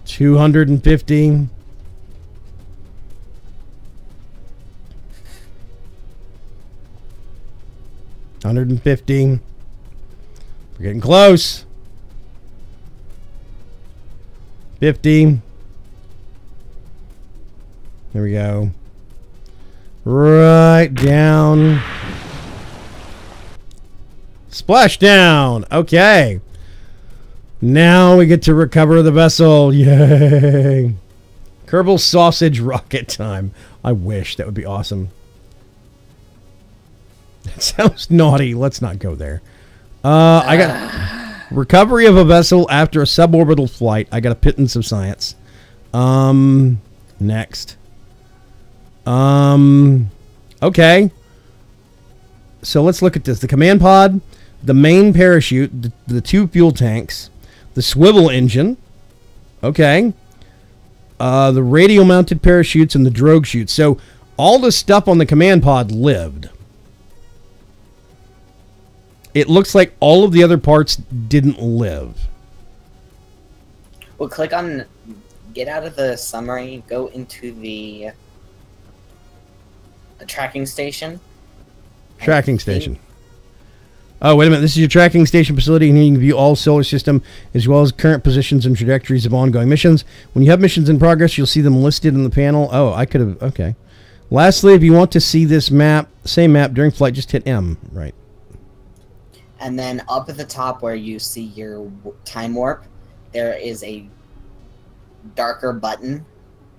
Speaker 1: $250. $150. We're getting close. 50. There we go. Right down. Splash down. Okay. Now we get to recover the vessel. Yay. Kerbal sausage rocket time. I wish. That would be awesome. That sounds naughty. Let's not go there. I got recovery of a vessel after a suborbital flight. I got a pittance of science. Next. Okay. So let's look at this. The command pod, the main parachute, the 2 fuel tanks, the swivel engine. Okay. The radio-mounted parachutes and the drogue chutes. So all the stuff on the command pod lived. It looks like all of the other parts didn't live.
Speaker 2: Well, click on... Get out of the summary, go into the tracking station.
Speaker 1: Tracking station. Oh, wait a minute. This is your tracking station facility, and you can view all solar system as well as current positions and trajectories of ongoing missions. When you have missions in progress, you'll see them listed in the panel. Oh, I could have... Okay. Lastly, if you want to see this map, same map during flight, just hit M. Right.
Speaker 2: And then up at the top where you see your time warp, there is a darker button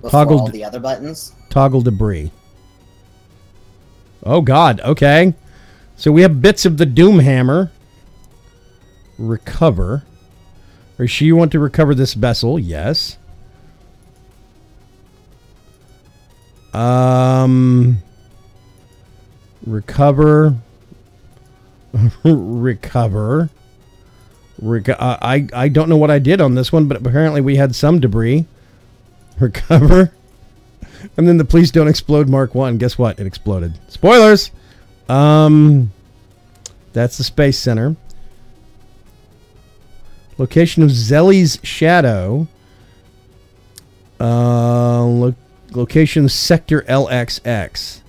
Speaker 2: before all the other buttons.
Speaker 1: Toggle debris. Oh, God. Okay. So we have bits of the Doom Hammer. Recover. Are sure you want to recover this vessel? Yes. Recover. Recover. I don't know what I did on this one, but apparently we had some debris. Recover. And then the please don't explode Mark 1. Guess what? It exploded. Spoilers! That's the Space Center. Location of Zelly's Shadow. Location Sector LXX.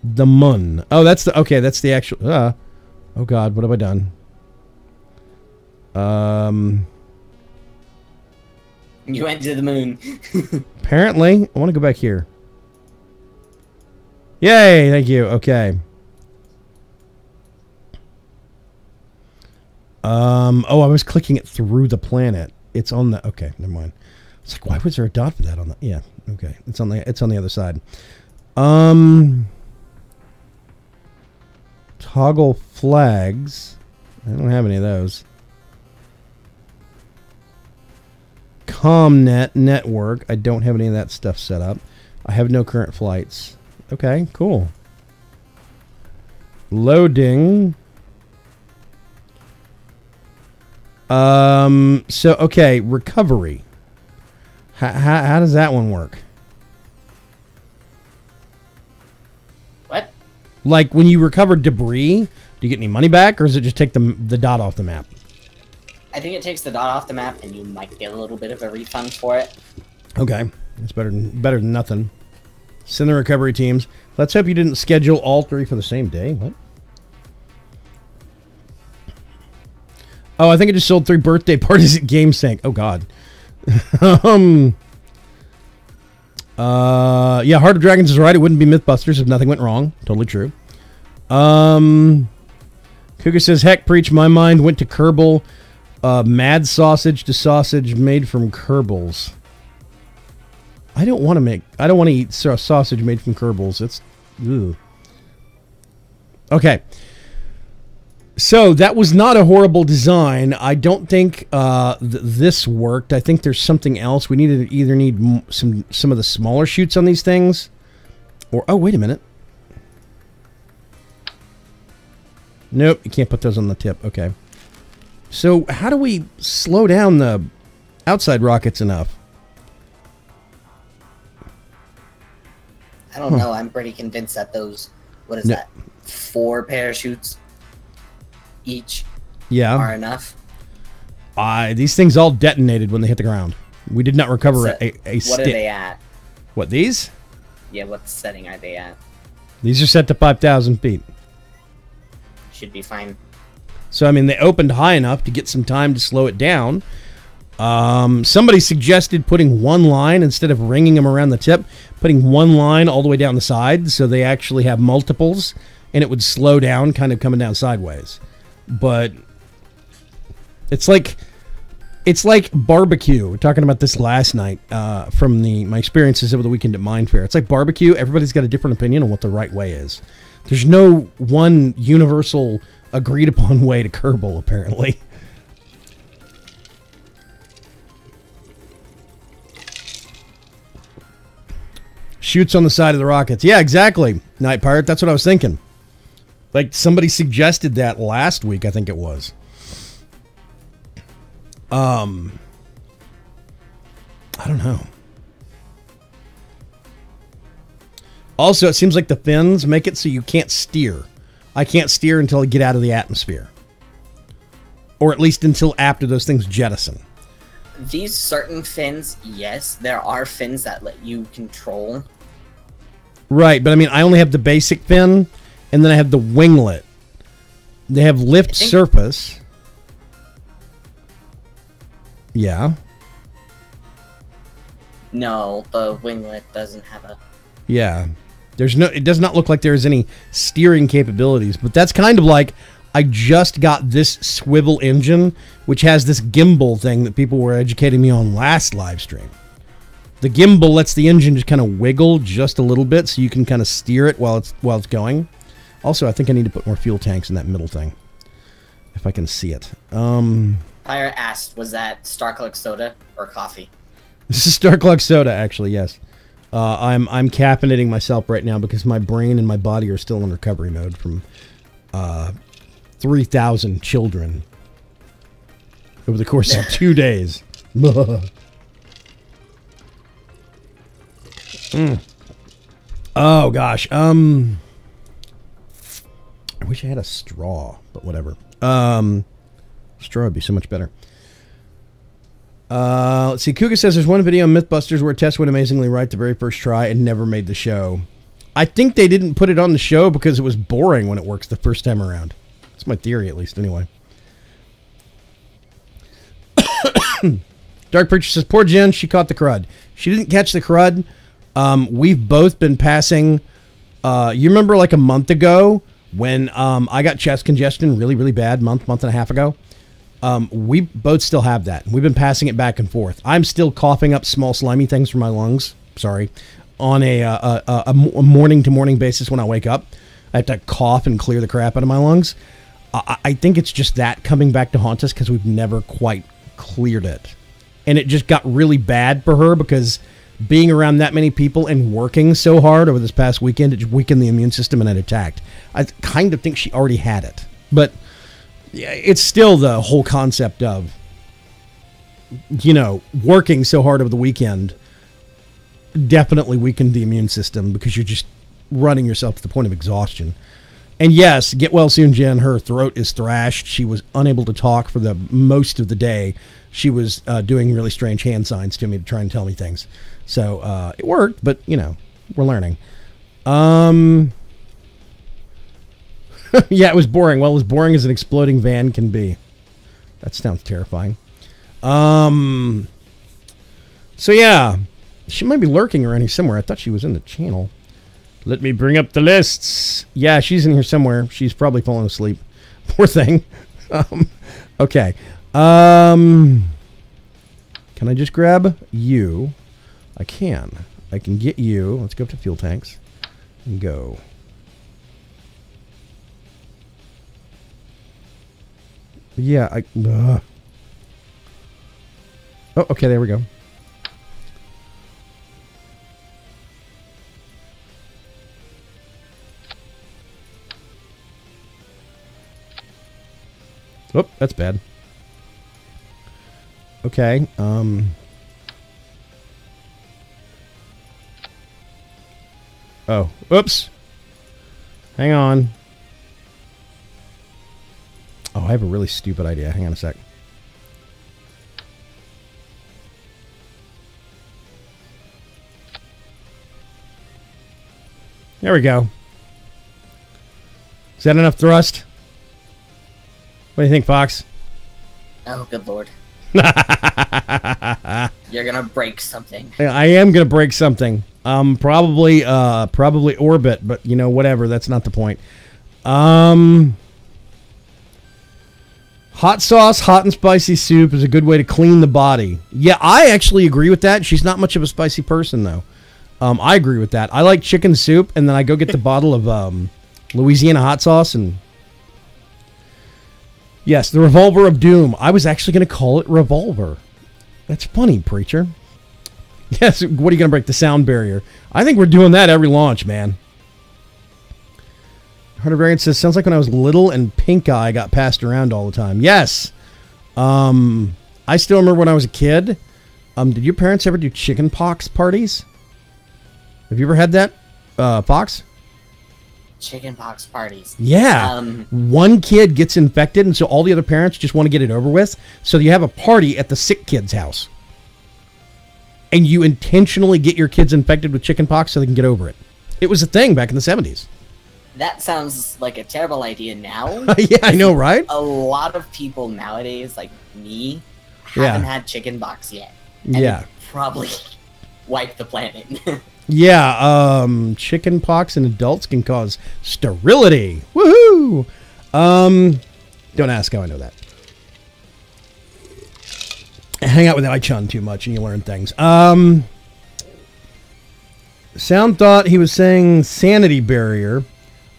Speaker 1: The Mun. Oh, that's the... Okay, that's the actual... oh, God. What have I done?
Speaker 2: You went to the moon.
Speaker 1: Apparently. I want to go back here. Yay! Thank you. Okay. Oh, I was clicking it through the planet. It's on the... Okay, never mind. It's like, why was there a dot for that on the... Yeah, okay. It's on the other side. Toggle flags. I don't have any of those. ComNet network. I don't have any of that stuff set up. I have no current flights. Okay, cool. Loading. So, okay, recovery. How does that one work?
Speaker 2: What?
Speaker 1: Like, when you recover debris, do you get any money back, or does it just take the dot off the map?
Speaker 2: I think it takes the dot off the map, and you might get a little bit of a refund for it.
Speaker 1: Okay, that's better than nothing. Send the recovery teams. Let's hope you didn't schedule all three for the same day. What? Oh, I think I just sold 3 birthday parties at GameSync. Oh, God. Yeah, Heart of Dragons is right. It wouldn't be Mythbusters if nothing went wrong. Totally true. Cougar says, heck, preach, my mind went to Kerbal. Mad sausage to sausage made from Kerbals. I don't want to eat sausage made from Kerbals. It's... Ugh. Okay. So, that was not a horrible design. I don't think this worked. I think there's something else. We either need some of the smaller chutes on these things. Or, oh, wait a minute. Nope, you can't put those on the tip. Okay. So, how do we slow down the outside rockets enough?
Speaker 2: I don't know. I'm pretty convinced that those... What is that? 4 parachutes each are enough.
Speaker 1: These things all detonated when they hit the ground. We did not recover a stick.
Speaker 2: What are they at?
Speaker 1: What, these?
Speaker 2: Yeah, what setting are they at?
Speaker 1: These are set to 5,000 feet.
Speaker 2: Should be fine.
Speaker 1: So, I mean, they opened high enough to get some time to slow it down. Somebody suggested putting one line instead of ringing them around the tip, putting one line all the way down the side so they actually have multiples, and it would slow down, kind of coming down sideways. But it's like barbecue. We were talking about this last night from my experiences over the weekend at Mind Fair. It's like barbecue. Everybody's got a different opinion on what the right way is. There's no one universal agreed upon way to Kerbal, apparently. Shoots on the side of the rockets. Yeah, exactly, Night Pirate. That's what I was thinking. Like, somebody suggested that last week, I think it was. I don't know. Also, it seems like the fins make it so you can't steer. I can't steer until I get out of the atmosphere. Or at least until after those things jettison.
Speaker 2: These certain fins, yes, there are fins that let you control.
Speaker 1: Right, but I mean, I only have the basic fin, and then I have the winglet. They have lift surface. Yeah.
Speaker 2: No, the winglet doesn't have a...
Speaker 1: Yeah. It does not look like there's any steering capabilities, but that's kind of like I just got this swivel engine, which has this gimbal thing that people were educating me on last live stream. The gimbal lets the engine just kind of wiggle just a little bit so you can kind of steer it while it's going. Also, I think I need to put more fuel tanks in that middle thing. If I can see it.
Speaker 2: I Pirate asked, was that Starclick soda or coffee?
Speaker 1: This is Starclick soda, actually, yes. I'm caffeinating myself right now because my brain and my body are still in recovery mode from 3,000 children over the course of 2 days. Oh gosh. I wish I had a straw, but whatever. Straw would be so much better. Let's see. Kuga says there's one video on Mythbusters where Tess went amazingly right the very first try and never made the show. I think they didn't put it on the show because it was boring when it works the first time around. That's my theory, at least, anyway. Dark Preacher says, poor Jen, she caught the crud. She didn't catch the crud. We've both been passing. You remember like a month ago when I got chest congestion really, really bad, month and a half ago? We both still have that. We've been passing it back and forth. I'm still coughing up small slimy things from my lungs. Sorry. On a morning-to-morning basis when I wake up. I have to cough and clear the crap out of my lungs. I think it's just that coming back to haunt us because we've never quite cleared it. And it just got really bad for her because being around that many people and working so hard over this past weekend, it just weakened the immune system and it attacked. I kind of think she already had it. But yeah, it's still the whole concept of, working so hard over the weekend definitely weakened the immune system because you're just running yourself to the point of exhaustion. And yes, get well soon, Jen. Her throat is thrashed. She was unable to talk for the most of the day. She was doing really strange hand signs to me to try and tell me things. So it worked, but, we're learning. Yeah, it was boring. Well, as boring as an exploding van can be. That sounds terrifying. So, yeah. She might be lurking around here somewhere. I thought she was in the channel. Let me bring up the lists. Yeah, she's in here somewhere. She's probably falling asleep. Poor thing. Okay. Can I just grab you? I can. I can get you. Let's go up to fuel tanks and go. Yeah, oh, okay, there we go. Oh, that's bad. Okay, oh, oops. Hang on. Oh, I have a really stupid idea. Hang on a sec. There we go. Is that enough thrust? What do you think, Fox?
Speaker 2: Oh, good lord. You're gonna break something.
Speaker 1: I am gonna break something. Probably orbit, but whatever. That's not the point. Hot sauce, hot and spicy soup is a good way to clean the body. Yeah, I actually agree with that. She's not much of a spicy person, though. I agree with that. I like chicken soup, and then I go get the bottle of Louisiana hot sauce. And yes, the Revolver of Doom. I was actually going to call it Revolver. That's funny, Preacher. Yes, what are you going to break? The sound barrier. I think we're doing that every launch, man. Hunter Variant says, sounds like when I was little and pink eye got passed around all the time. Yes. I still remember when I was a kid. Did your parents ever do chicken pox parties? Have you ever had that, Fox?
Speaker 2: Chicken pox parties.
Speaker 1: Yeah. One kid gets infected, and so all the other parents just want to get it over with. So you have a party at the sick kid's house. And you intentionally get your kids infected with chicken pox so they can get over it. It was a thing back in the 70s.
Speaker 2: That sounds like a terrible idea now.
Speaker 1: Yeah, I know, right?
Speaker 2: A lot of people nowadays, like me, haven't had chicken pox yet. And
Speaker 1: yeah.
Speaker 2: Probably wipe the planet.
Speaker 1: Yeah, chicken pox in adults can cause sterility. Woohoo! Don't ask how I know that. Hang out with I-Chun too much and you learn things. Sound thought he was saying sanity barrier.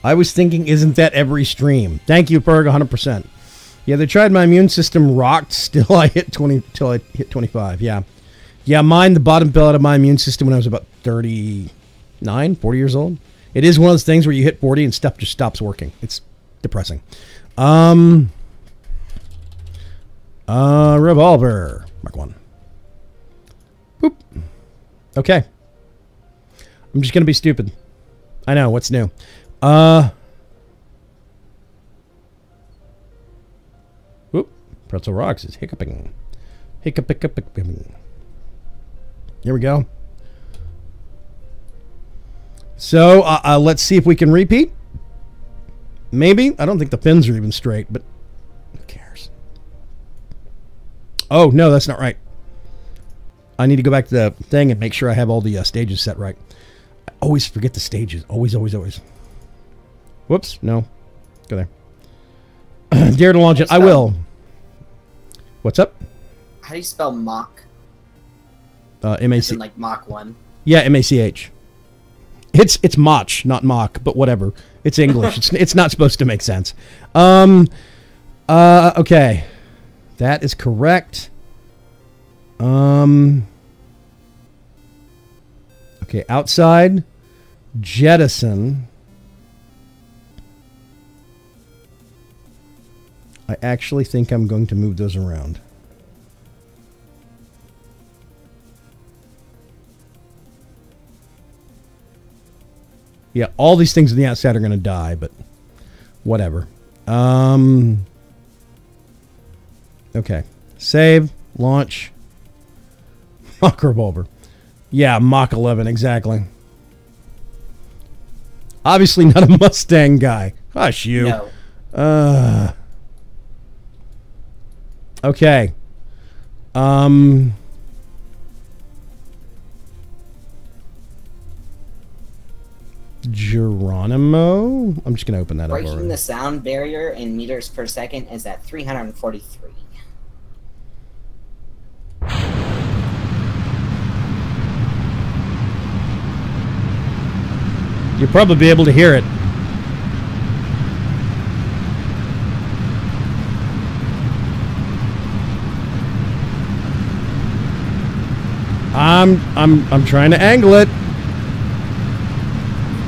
Speaker 1: I was thinking, isn't that every stream? Thank you, Berg, 100%. Yeah, they tried my immune system rocked. Still, I hit 20 till I hit 25. Yeah. Yeah, mine, the bottom fell out of my immune system when I was about 39, 40 years old. It is one of those things where you hit 40 and stuff just stops working. It's depressing. Revolver. Mark 1. Boop. Okay. I'm just going to be stupid. I know, what's new? Whoop. Pretzel Rocks is hiccuping. Hiccuping. Here we go. So, let's see if we can repeat. Maybe. I don't think the fins are even straight, but who cares? Oh, no, that's not right. I need to go back to the thing and make sure I have all the stages set right. I always forget the stages. Always. Whoops. No. Go there. Dare to launch it. I will. What's up?
Speaker 2: How do you spell Mach?
Speaker 1: M-A-C.
Speaker 2: Like Mach 1?
Speaker 1: Yeah, M-A-C-H. It's Mach, not Mach, but whatever. It's English. it's not supposed to make sense. Okay. That is correct. Okay, outside. Jettison. I actually think I'm going to move those around. Yeah, all these things on the outside are going to die, but whatever. Okay. Save. Launch. Mach Revolver. Yeah, Mach 11, exactly. Obviously not a Mustang guy. Hush, you.
Speaker 2: No.
Speaker 1: Okay. Geronimo? I'm just going to open that up
Speaker 2: Breaking
Speaker 1: already.
Speaker 2: the sound barrier in meters per second is at 343.
Speaker 1: You'll probably be able to hear it. I'm trying to angle it.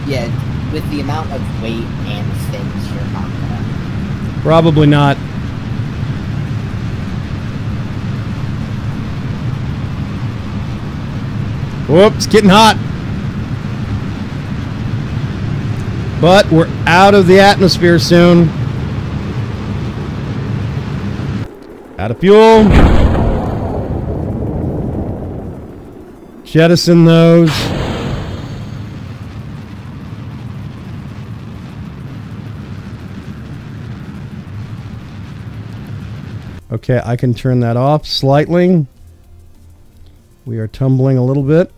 Speaker 2: Yeah, with the amount of weight and fins, you're not gonna.
Speaker 1: Probably not. Whoops, getting hot. But we're out of the atmosphere soon. Out of fuel. Jettison those. Okay, I can turn that off slightly. We are tumbling a little bit.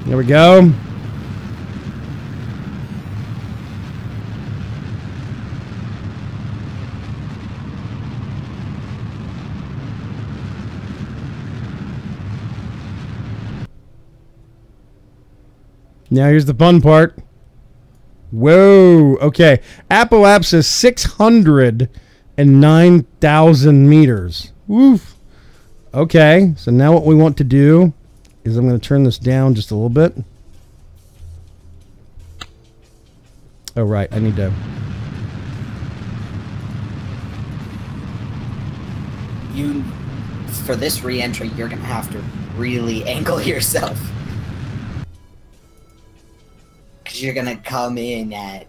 Speaker 1: There we go. Now here's the fun part. Whoa. Okay. Apoapsis 609,000 meters. Woof. Okay. So now what we want to do is I'm going to turn this down just a little bit. Oh, right. I need to...
Speaker 2: For this re-entry, you're going to have to really angle yourself. Because you're going to come in at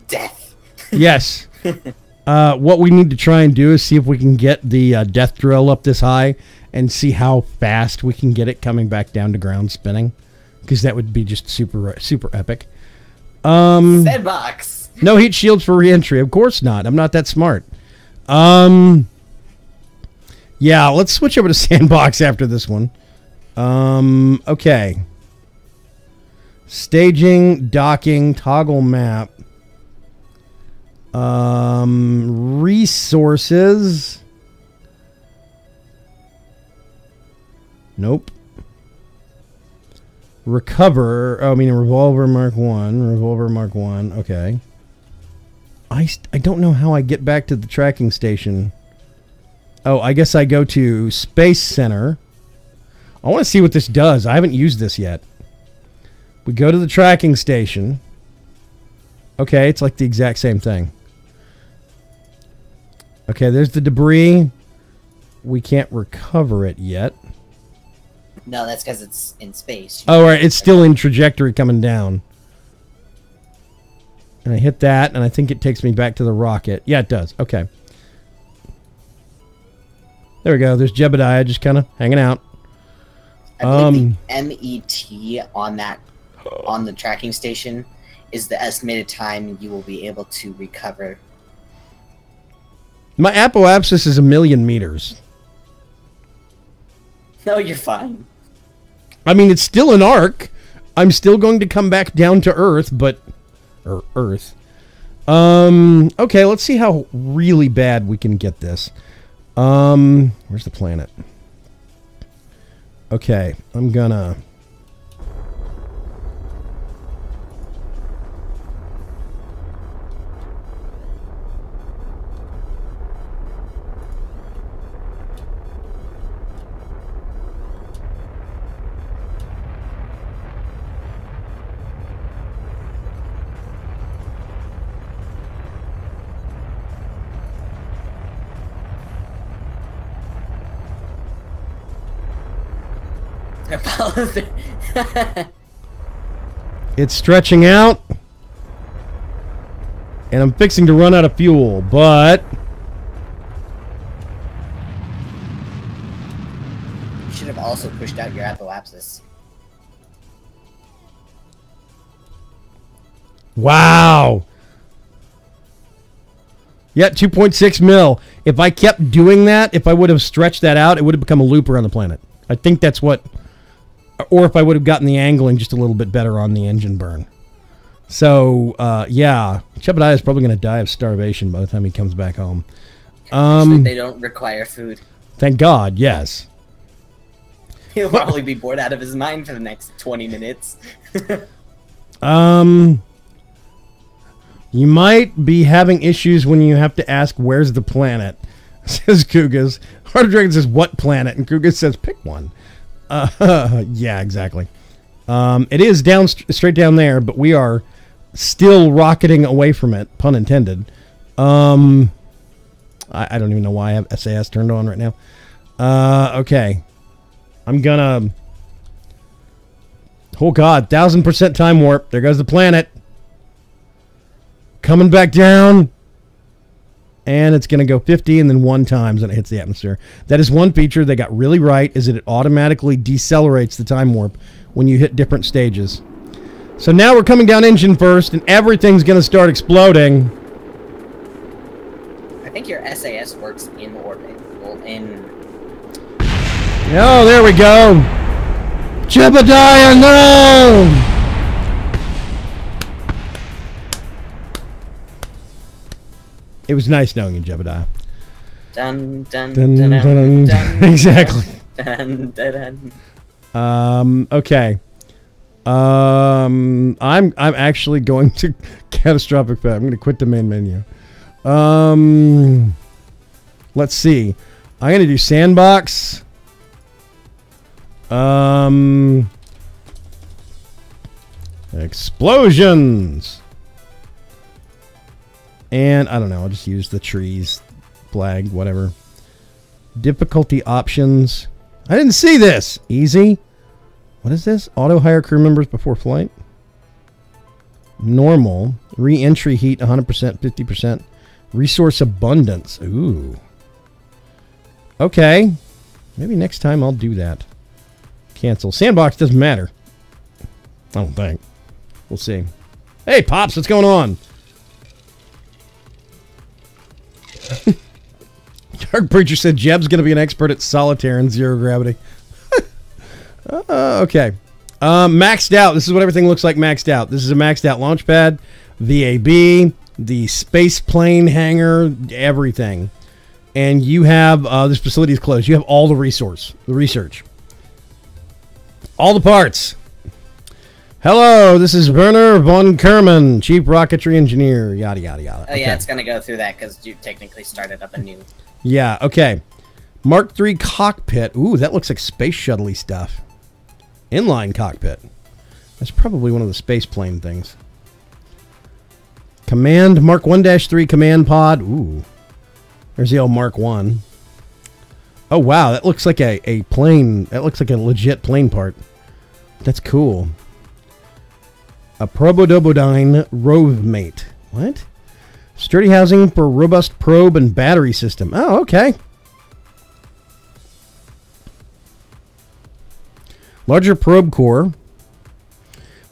Speaker 2: death.
Speaker 1: Yes. What we need to try and do is see if we can get the death drill up this high and see how fast we can get it coming back down to ground spinning. Because that would be just super epic.
Speaker 2: Sandbox.
Speaker 1: No heat shields for re-entry. Of course not. I'm not that smart. Yeah, let's switch over to Sandbox after this one. Okay. Staging, docking, toggle map. Resources. Nope. Recover. Oh, I mean, Revolver Mark 1. Revolver Mark 1. Okay. I don't know how I get back to the tracking station. Oh, I guess I go to Space Center. I want to see what this does. I haven't used this yet. We go to the tracking station. Okay, it's like the exact same thing. Okay, there's the debris. We can't recover it yet.
Speaker 2: No, that's because it's in space.
Speaker 1: Oh, right, it's still in trajectory coming down. And I hit that, and I think it takes me back to the rocket. Yeah, it does. Okay. There we go. There's Jebediah just kind of hanging out.
Speaker 2: I believe the MET on the tracking station is the estimated time you will be able to recover.
Speaker 1: My apoapsis is 1,000,000 meters.
Speaker 2: No, you're fine.
Speaker 1: I mean, it's still an arc. I'm still going to come back down to Earth, but... Earth. Okay, let's see how really bad we can get this. Where's the planet? Okay, I'm gonna... It's stretching out. And I'm fixing to run out of fuel, but...
Speaker 2: You should have also pushed out your apoapsis.
Speaker 1: Wow. Yeah, 2.6 mil. If I kept doing that, if I would have stretched that out, it would have become a looper on the planet. I think that's what... Or if I would have gotten the angling just a little bit better on the engine burn. So, yeah. Jebediah is probably going to die of starvation by the time he comes back home.
Speaker 2: Actually, they don't require food.
Speaker 1: Thank God, yes.
Speaker 2: He'll probably be bored out of his mind for the next 20 minutes.
Speaker 1: You might be having issues when you have to ask, where's the planet? Says Kugas. Heart of Dragon says, what planet? And Kugas says, pick one. Yeah, exactly. It is down straight down there, but we are still rocketing away from it, pun intended. I don't even know why I have SAS turned on right now. Okay. I'm gonna... Oh, God. 1000% time warp. There goes the planet. Coming back down. And it's going to go 50 and then 1 times when it hits the atmosphere. That is one feature they got really right, is that it automatically decelerates the time warp when you hit different stages. So now we're coming down engine first, and everything's going to start exploding.
Speaker 2: I think your SAS works in orbit. Well,
Speaker 1: Oh, there we go. Jebediah, no! It was nice knowing you, Jebediah.
Speaker 2: Dun, dun,
Speaker 1: Dun,
Speaker 2: dun,
Speaker 1: dun,
Speaker 2: dun,
Speaker 1: dun.
Speaker 2: dun,
Speaker 1: Exactly.
Speaker 2: Dun, dun, dun.
Speaker 1: Okay. I'm actually going to catastrophic fail. I'm going to quit the main menu. Let's see. I'm going to do sandbox. Explosions. And I don't know. I'll just use the trees flag, whatever. Difficulty options. I didn't see this. Easy. What is this? Auto hire crew members before flight. Normal. Re-entry heat 100%, 50%. Resource abundance. Ooh. Okay. Maybe next time I'll do that. Cancel. Sandbox doesn't matter. I don't think. We'll see. Hey, Pops, what's going on? Dark Preacher said Jeb's going to be an expert at solitaire and zero gravity. Okay. Maxed out. This is what everything looks like maxed out. This is a maxed out launch pad. VAB. the space plane hangar, everything. And you have, this facility is closed. You have all the research. All the parts. Hello, this is Werner von Kerman, Chief Rocketry Engineer, yada, yada, yada.
Speaker 2: Oh, yeah, it's going to go through that because you technically started up a new...
Speaker 1: Yeah, okay. Mark III cockpit. Ooh, that looks like space shuttle-y stuff. Inline cockpit. That's probably one of the space plane things. Command Mark 1-3 command pod. Ooh. There's the old Mark 1. Oh, wow. That looks like a plane. That looks like a legit plane part. That's cool. A Probodobodyne Rove Mate. What? Sturdy housing for robust probe and battery system. Oh, okay. Larger probe core.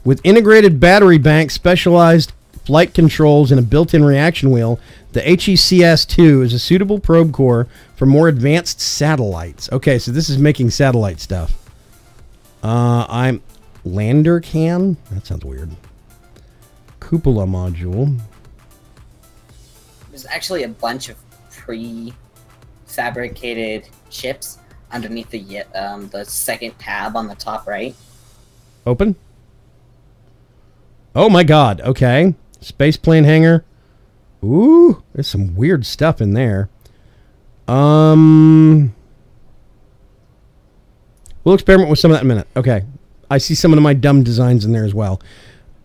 Speaker 1: With integrated battery bank, specialized flight controls, and a built-in reaction wheel, the HECS-2 is a suitable probe core for more advanced satellites. Okay, so this is making satellite stuff. I'm lander can? That sounds weird. Cupola module.
Speaker 2: There's actually a bunch of pre-fabricated chips underneath the second tab on the top right.
Speaker 1: Open? Oh my god, okay. Space plane hangar. Ooh, there's some weird stuff in there. We'll experiment with some of that in a minute. Okay. I see some of my dumb designs in there as well.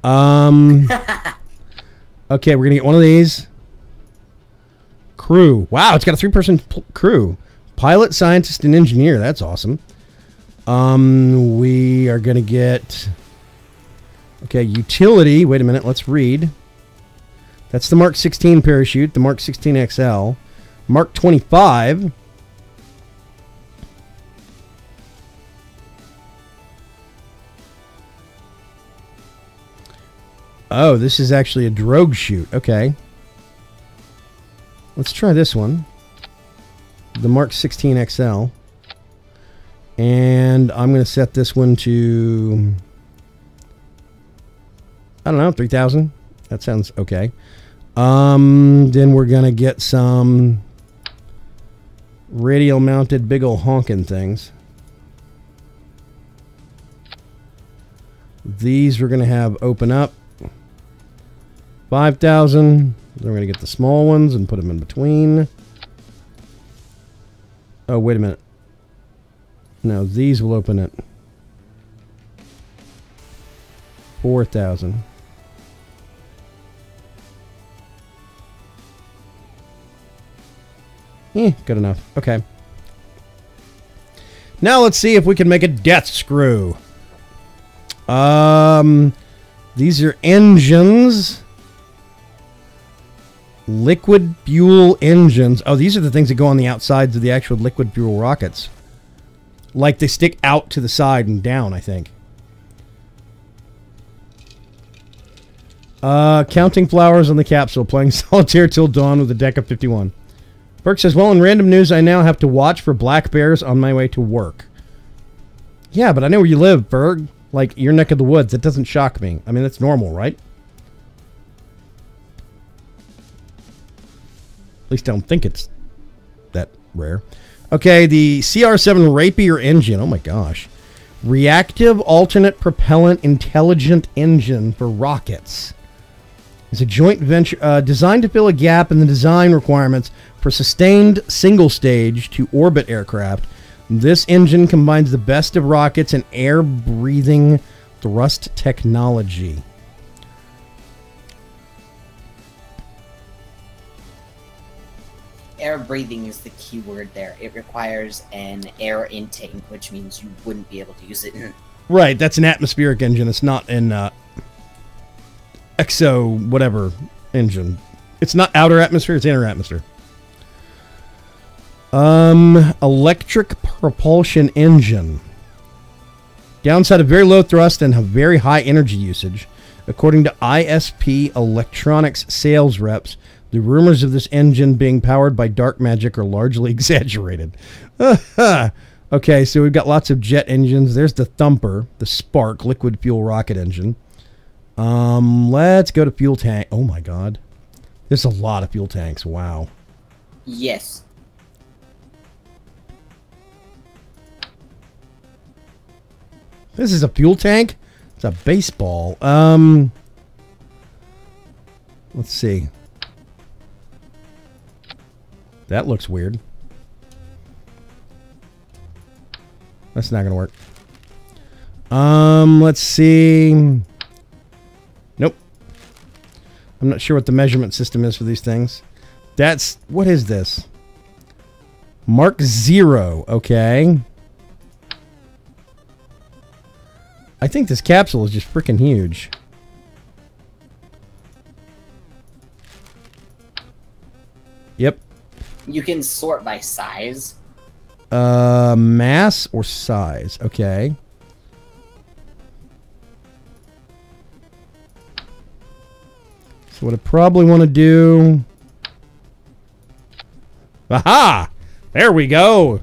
Speaker 1: Okay, we're going to get one of these. Crew. Wow, it's got a 3-person crew. Pilot, scientist, and engineer. That's awesome. We are going to get... Okay, utility. Wait a minute, let's read. That's the Mark 16 parachute, the Mark 16 XL. Mark 25. Oh, this is actually a drogue chute. Okay. Let's try this one. The Mark 16 XL. And I'm going to set this one to... I don't know, 3,000. That sounds okay. Then we're going to get some radial mounted big ol' honkin' things. These we're going to have open up. 5,000. Then we're going to get the small ones and put them in between. Oh, wait a minute. No, these will open at 4,000. Good enough. Okay. Now let's see if we can make a death screw. These are engines. Liquid fuel engines. Oh, these are the things that go on the outsides of the actual liquid fuel rockets. Like they stick out to the side and down, I think. Counting flowers on the capsule. Playing solitaire till dawn with a deck of 51. Burke says, well, in random news, I now have to watch for black bears on my way to work. Yeah, but I know where you live, Berg. Like, your neck of the woods. It doesn't shock me. I mean, that's normal, right? At least I don't think it's that rare. Okay, the CR7 Rapier engine. Oh, my gosh. Reactive Alternate Propellant Intelligent Engine for rockets. It's a joint venture designed to fill a gap in the design requirements for sustained single-stage to orbit aircraft. This engine combines the best of rockets and air-breathing thrust technology.
Speaker 2: Air breathing is the key word there. It requires an air intake, which means you wouldn't be able to use it.
Speaker 1: Right, that's an atmospheric engine. It's not an exo whatever engine. It's not outer atmosphere, it's inner atmosphere. Electric propulsion engine. Downside of very low thrust and very high energy usage. According to ISP Electronics sales reps, the rumors of this engine being powered by dark magic are largely exaggerated. Okay, so we've got lots of jet engines. There's the Thumper, the Spark liquid fuel rocket engine. Let's go to fuel tank. Oh my god. There's a lot of fuel tanks. Wow.
Speaker 2: Yes.
Speaker 1: This is a fuel tank? It's a baseball. Let's see. That looks weird. That's not going to work. Let's see. Nope. I'm not sure what the measurement system is for these things. That's... What is this? Mark 0. Okay. I think this capsule is just freaking huge. Yep.
Speaker 2: You can sort by size.
Speaker 1: Mass or size? Okay. So what I probably want to do... Aha! There we go!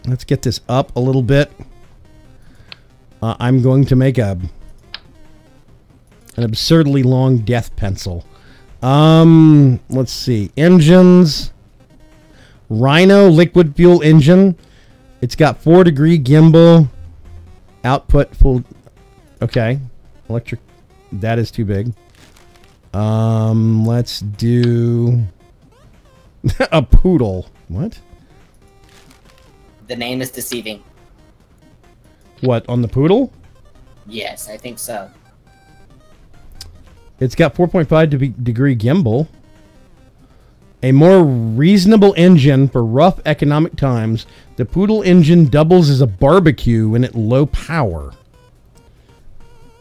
Speaker 1: Let's get this up a little bit. I'm going to make an absurdly long death pencil. Let's see. Engines. Rhino liquid fuel engine. It's got 4-degree gimbal. Output full. Okay. Electric. That is too big. Let's do a poodle. What?
Speaker 2: The name is deceiving.
Speaker 1: What, on the poodle?
Speaker 2: Yes, I think so.
Speaker 1: It's got 4.5 degree gimbal. A more reasonable engine for rough economic times. The Poodle engine doubles as a barbecue when at low power.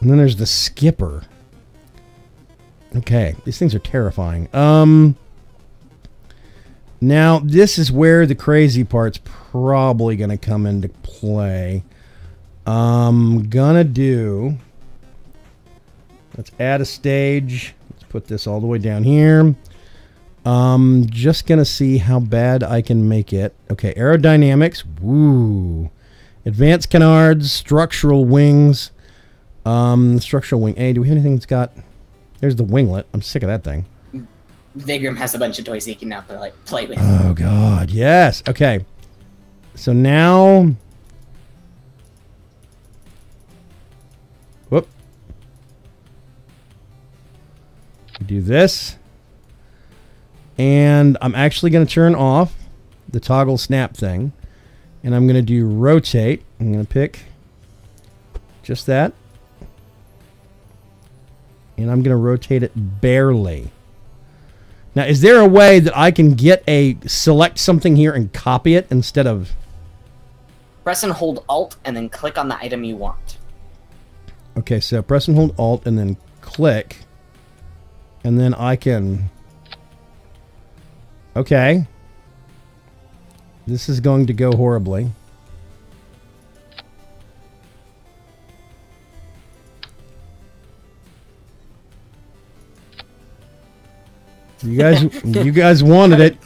Speaker 1: And then there's the Skipper. Okay, these things are terrifying. Now, this is where the crazy part's probably going to come into play. Gonna do... Let's add a stage. Let's put this all the way down here. Just gonna see how bad I can make it. Okay, aerodynamics. Woo. Advanced canards, structural wings. Structural wing A. Do we have anything that's got... There's the winglet. I'm sick of that thing.
Speaker 2: Vaygrim has a bunch of toys he can now play with.
Speaker 1: Oh, God. Yes. Okay. So now... Whoop. Do this. And I'm actually going to turn off the toggle snap thing. And I'm going to do rotate. I'm going to pick just that. And I'm going to rotate it barely. Now, is there a way that I can select something here and copy it instead of...
Speaker 2: Press and hold Alt and then click on the item you want.
Speaker 1: Okay, so press and hold Alt and then click. And then I can... Okay. This is going to go horribly. You guys wanted it.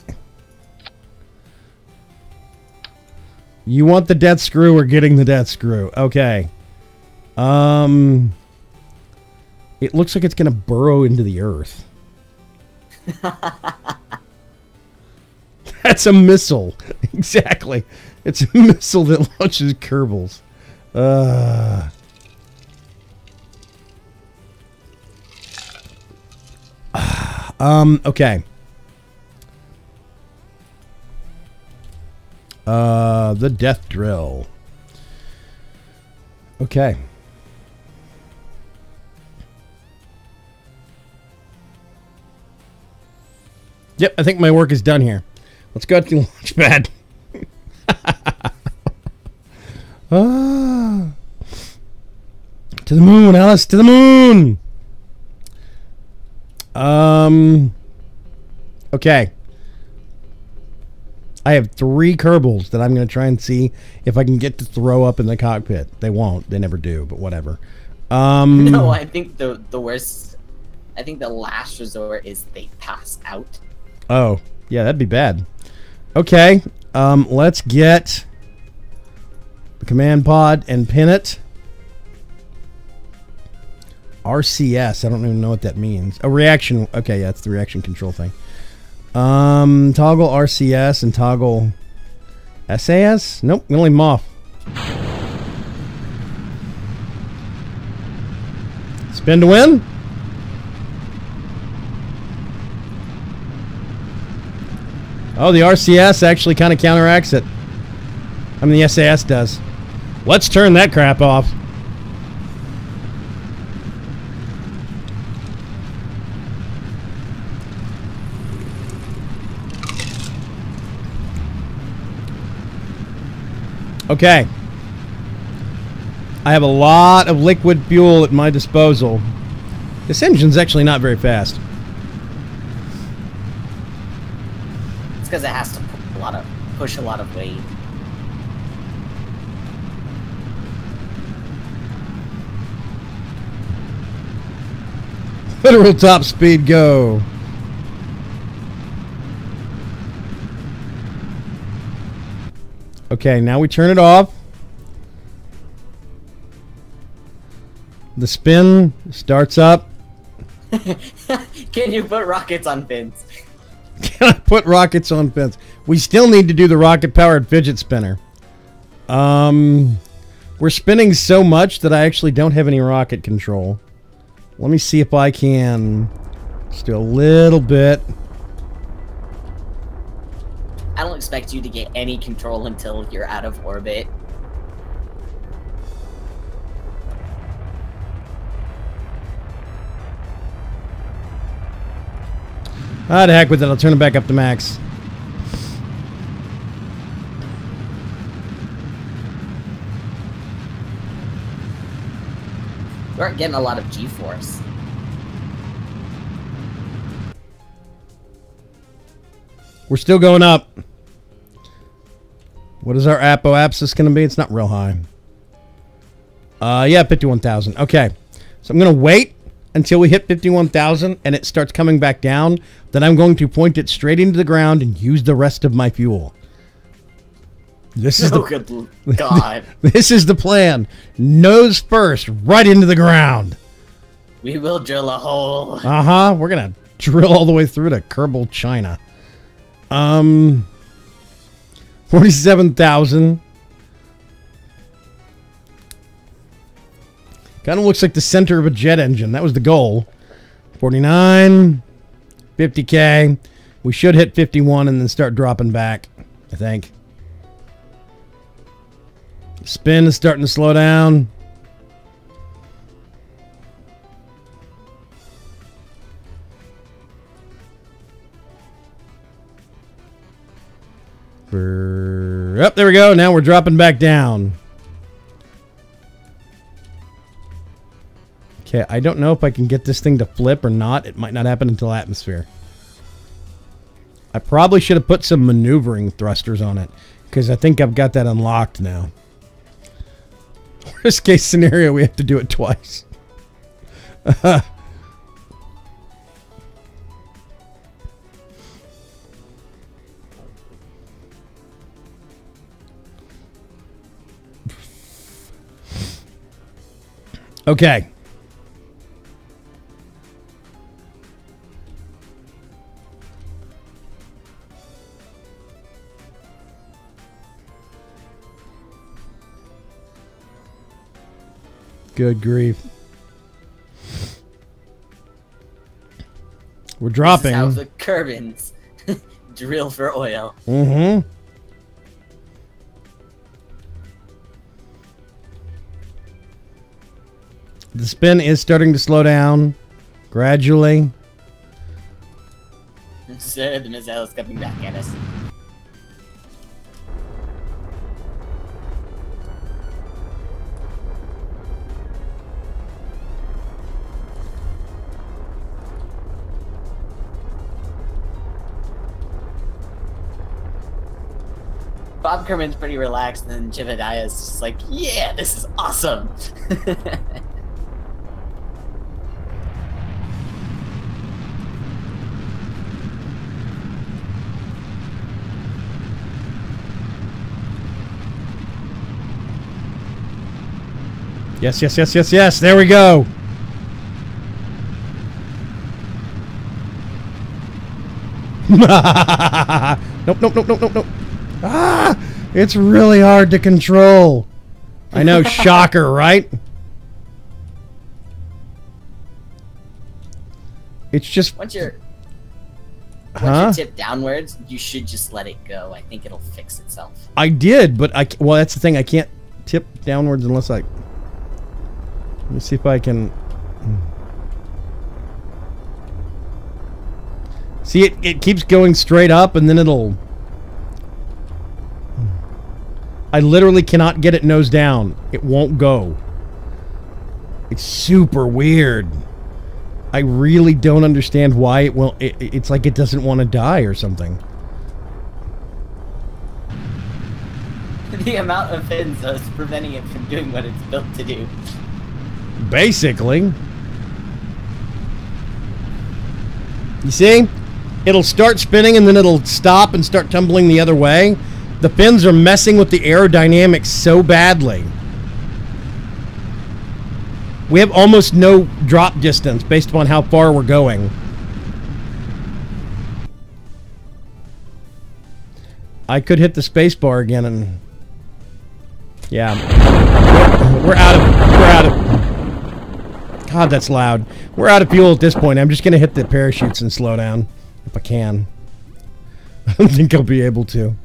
Speaker 1: You want the death screw, we're getting the death screw. Okay. It looks like it's going to burrow into the earth. That's a missile. Exactly. It's a missile that launches Kerbals. Okay. The death drill. Okay. Yep, I think my work is done here. Let's go to the launch pad. To the moon, Alice, to the moon! Okay. I have 3 Kerbals that I'm going to try and see if I can get to throw up in the cockpit. They won't. They never do, but whatever.
Speaker 2: No, I think the worst... I think the last resort is they pass out.
Speaker 1: Oh, yeah, that'd be bad. Okay, let's get the command pod and pin it. RCS. I don't even know what that means. A reaction. Okay, yeah, it's the reaction control thing. Toggle RCS and toggle SAS? Nope, we only off. Spin to win. Oh, the RCS actually kind of counteracts it. I mean, the SAS does. Let's turn that crap off. Okay. I have a lot of liquid fuel at my disposal. This engine's actually not very fast.
Speaker 2: It's because it has to push a lot of weight.
Speaker 1: Literal top speed, go. Okay, now we turn it off. The spin starts up.
Speaker 2: Can you put rockets on fins?
Speaker 1: Can I put rockets on fins? We still need to do the rocket-powered fidget spinner. We're spinning so much that I actually don't have any rocket control. Let me see if I can just do a little bit.
Speaker 2: I don't expect you to get any control until you're out of orbit.
Speaker 1: Ah, to heck with it. I'll turn it back up to max.
Speaker 2: We aren't getting a lot of G-force.
Speaker 1: We're still going up. What is our apoapsis going to be? It's not real high. Yeah, 51,000. Okay. So I'm going to wait until we hit 51,000 and it starts coming back down. Then I'm going to point it straight into the ground and use the rest of my fuel. This is
Speaker 2: good God.
Speaker 1: This is the plan. Nose first, right into the ground.
Speaker 2: We will drill a hole.
Speaker 1: Uh-huh. We're going to drill all the way through to Kerbal, China. 47,000. Kind of looks like the center of a jet engine. That was the goal. 49. 50K. We should hit 51 and then start dropping back, I think. Spin is starting to slow down. Up, there we go. Now we're dropping back down. Okay, I don't know if I can get this thing to flip or not. It might not happen until atmosphere. I probably should have put some maneuvering thrusters on it, because I think I've got that unlocked now. Worst case scenario, we have to do it twice. Okay. Good grief. We're dropping.
Speaker 2: This is how the Kerbins drill for oil.
Speaker 1: Mm-hmm. The spin is starting to slow down gradually.
Speaker 2: The missile is coming back at us. Bob Kerman's pretty relaxed, and then Jebediah's just like, yeah, this is awesome.
Speaker 1: Yes, yes, yes, yes, yes. There we go. Nope, nope, nope, nope, nope, nope. Ah! It's really hard to control. I know, shocker, right? It's just...
Speaker 2: Once you're tipped downwards, you should just let it go. I think it'll fix itself.
Speaker 1: I did, but well, that's the thing. I can't tip downwards unless I... Let me see if I can... See, it keeps going straight up, and then it'll... I literally cannot get it nose down. It won't go. It's super weird. I really don't understand why it won't... It's like it doesn't want to die or something.
Speaker 2: The amount of fins is preventing it from doing what it's built to do.
Speaker 1: Basically. You see? It'll start spinning and then it'll stop and start tumbling the other way. The fins are messing with the aerodynamics so badly. We have almost no drop distance based upon how far we're going. I could hit the space bar again and... Yeah. We're out of... God, that's loud. We're out of fuel at this point. I'm just going to hit the parachutes and slow down. If I can. I don't think I'll be able to.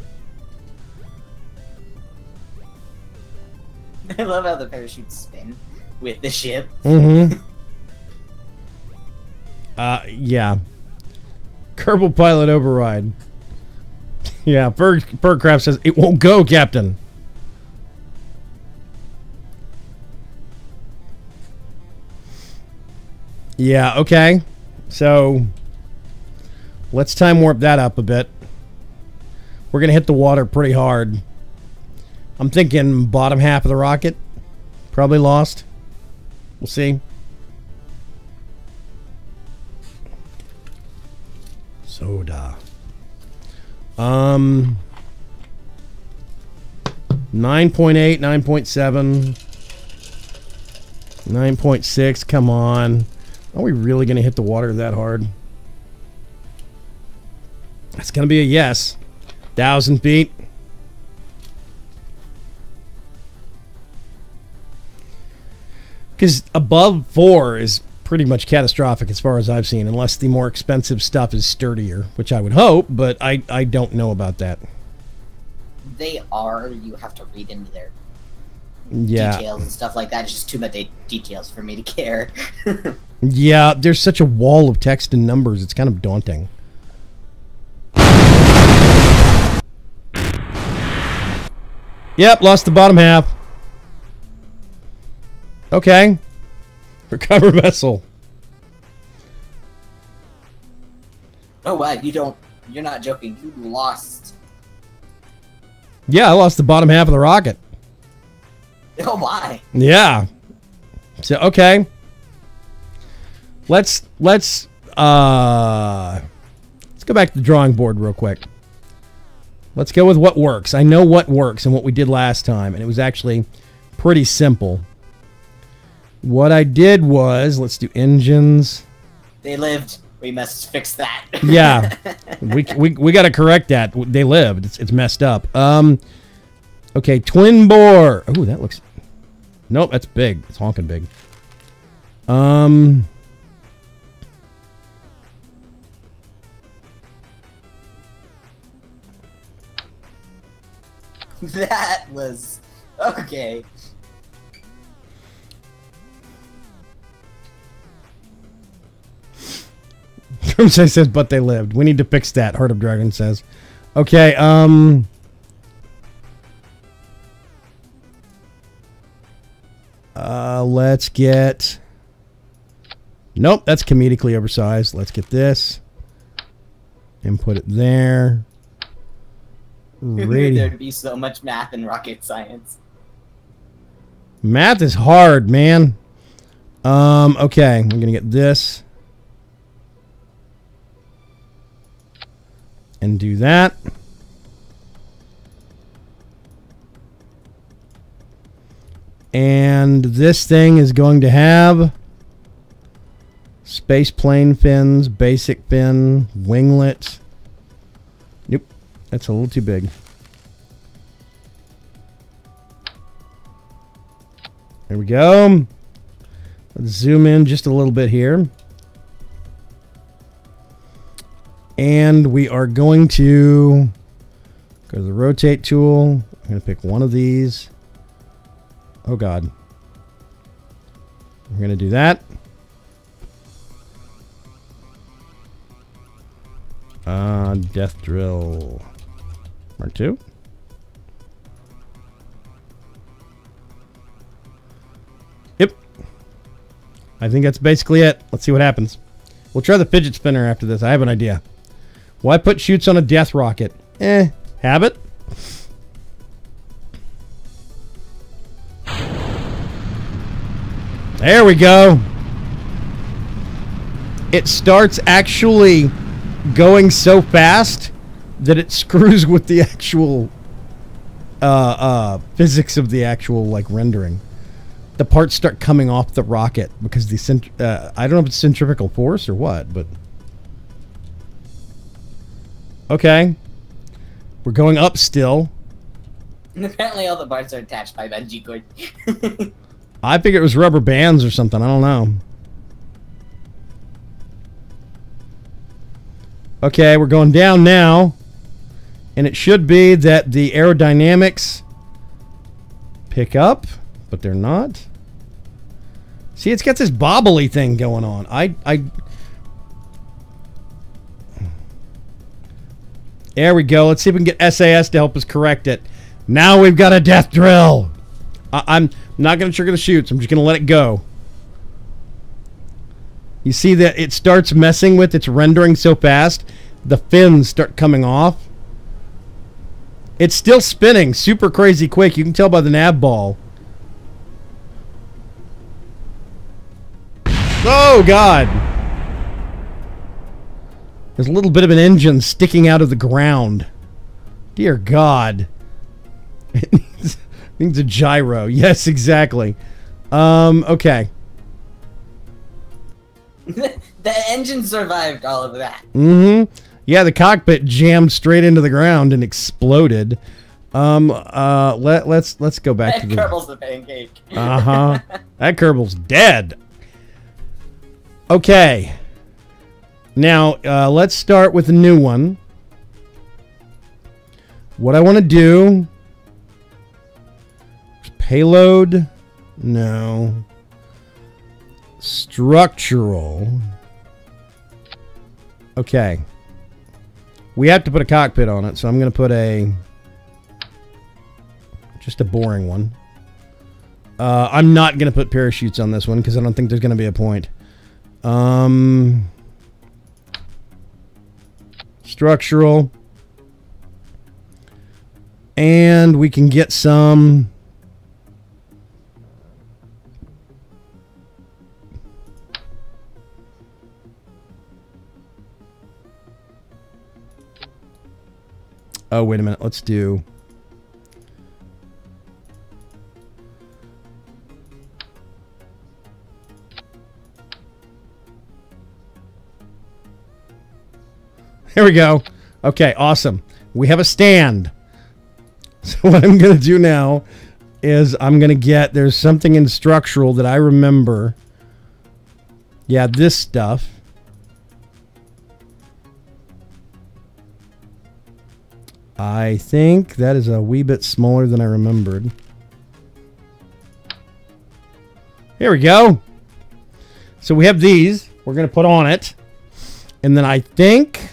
Speaker 2: I love how the parachutes spin with the ship.
Speaker 1: Mm-hmm. Yeah. Kerbal pilot override. Yeah, Birdcraft says, it won't go, Captain. Yeah, okay. So, let's time warp that up a bit. We're going to hit the water pretty hard. I'm thinking bottom half of the rocket. Probably lost. We'll see. Soda. 9.8, 9.7, 9.6. Come on. Are we really going to hit the water that hard? That's going to be a yes. 1,000 feet. Because above 4 is pretty much catastrophic as far as I've seen, unless the more expensive stuff is sturdier, which I would hope, but I don't know about that.
Speaker 2: They are. You have to read into their
Speaker 1: Yeah.
Speaker 2: details and stuff like that. It's just too many details for me to care.
Speaker 1: Yeah, there's such a wall of text and numbers, it's kind of daunting. Yep, lost the bottom half. Okay. Recover vessel.
Speaker 2: Oh wow, you're not joking. You lost.
Speaker 1: Yeah, I lost the bottom half of the rocket.
Speaker 2: Oh my.
Speaker 1: Yeah. So okay. Let's go back to the drawing board real quick. Let's go with what works. I know what works and what we did last time, and it was actually pretty simple. What I did was, let's do engines.
Speaker 2: They lived. We must fix that.
Speaker 1: Yeah, we got to correct that. They lived. It's messed up. Okay, twin bore. Oh, that looks. Nope, that's big. It's honking big.
Speaker 2: That was okay.
Speaker 1: Says, but they lived. We need to fix that, Heart of Dragon says. Okay, let's get... Nope, that's comedically oversized. Let's get this. And put it there.
Speaker 2: There'd be so much math in rocket science.
Speaker 1: Math is hard, man. Okay, I'm gonna get this. And do that. And this thing is going to have space plane fins, basic fin, winglet, That's a little too big. There we go. Let's zoom in just a little bit here. And we are going to go to the rotate tool. I'm going to pick one of these. Oh, God. We're going to do that. Death drill. Mark 2. Yep. I think that's basically it. Let's see what happens. We'll try the fidget spinner after this. I have an idea. Why put chutes on a death rocket? Habit. There we go. It starts actually going so fast that it screws with the actual physics of the actual like rendering. The parts start coming off the rocket because the I don't know if it's centrifugal force or what, but okay, we're going up still.
Speaker 2: And apparently, all the parts are attached by bungee cord.
Speaker 1: I figured it was rubber bands or something. I don't know. Okay, we're going down now. And it should be that the aerodynamics pick up, but they're not. See, it's got this bobbly thing going on. There we go. Let's see if we can get SAS to help us correct it. Now we've got a death drill. I'm not going to trigger the chutes. I'm just going to let it go. You see that it starts messing with its rendering so fast, the fins start coming off. It's still spinning super crazy quick. You can tell by the nav ball. Oh, God. There's a little bit of an engine sticking out of the ground. Dear God. It needs a gyro. Yes, exactly. Okay.
Speaker 2: The engine survived all of that.
Speaker 1: Mm-hmm. Yeah, the cockpit jammed straight into the ground and exploded. Let's go back to the
Speaker 2: Kerbal's the pancake.
Speaker 1: Uh-huh. That Kerbal's dead. Okay. Now, let's start with a new one. What I want to do is payload. No. Structural. Okay. We have to put a cockpit on it, so I'm going to put just a boring one. I'm not going to put parachutes on this one because I don't think there's going to be a point. Structural. And we can get some... Oh, wait a minute. Let's do... Here we go. Okay, awesome. We have a stand. So what I'm going to do now is I'm going to get... There's something in structural that I remember. Yeah, this stuff. I think that is a wee bit smaller than I remembered. Here we go. So we have these. We're going to put on it. And then I think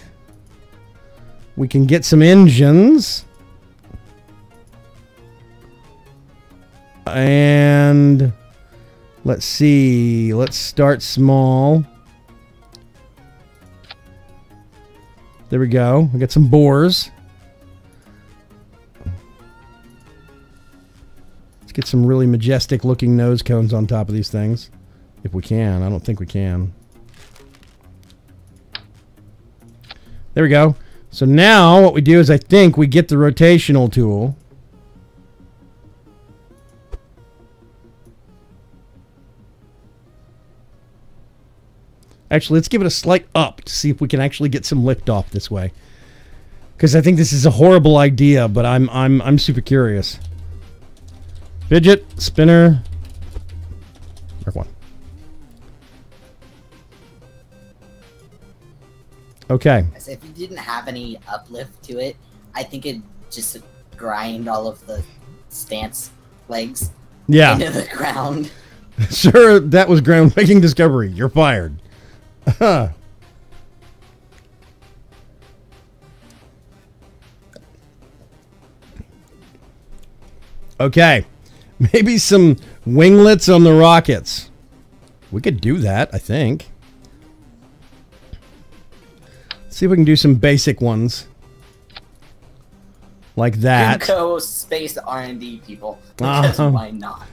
Speaker 1: we can get some engines. And let's see. Let's start small. There we go. We got some bores. Let's get some really majestic looking nose cones on top of these things. If we can. I don't think we can. There we go. So now what we do is I think we get the rotational tool. Actually, let's give it a slight up to see if we can actually get some lift off this way. Because I think this is a horrible idea, but I'm super curious. Fidget spinner. Mark 1. Okay.
Speaker 2: As if you didn't have any uplift to it, I think it'd just grind all of the stance legs into the ground.
Speaker 1: Sure, that was groundbreaking discovery. You're fired. Okay. Maybe some winglets on the rockets. We could do that, I think. Let's see if we can do some basic ones. Like that.
Speaker 2: Kerbal Space R&D people. Because why not?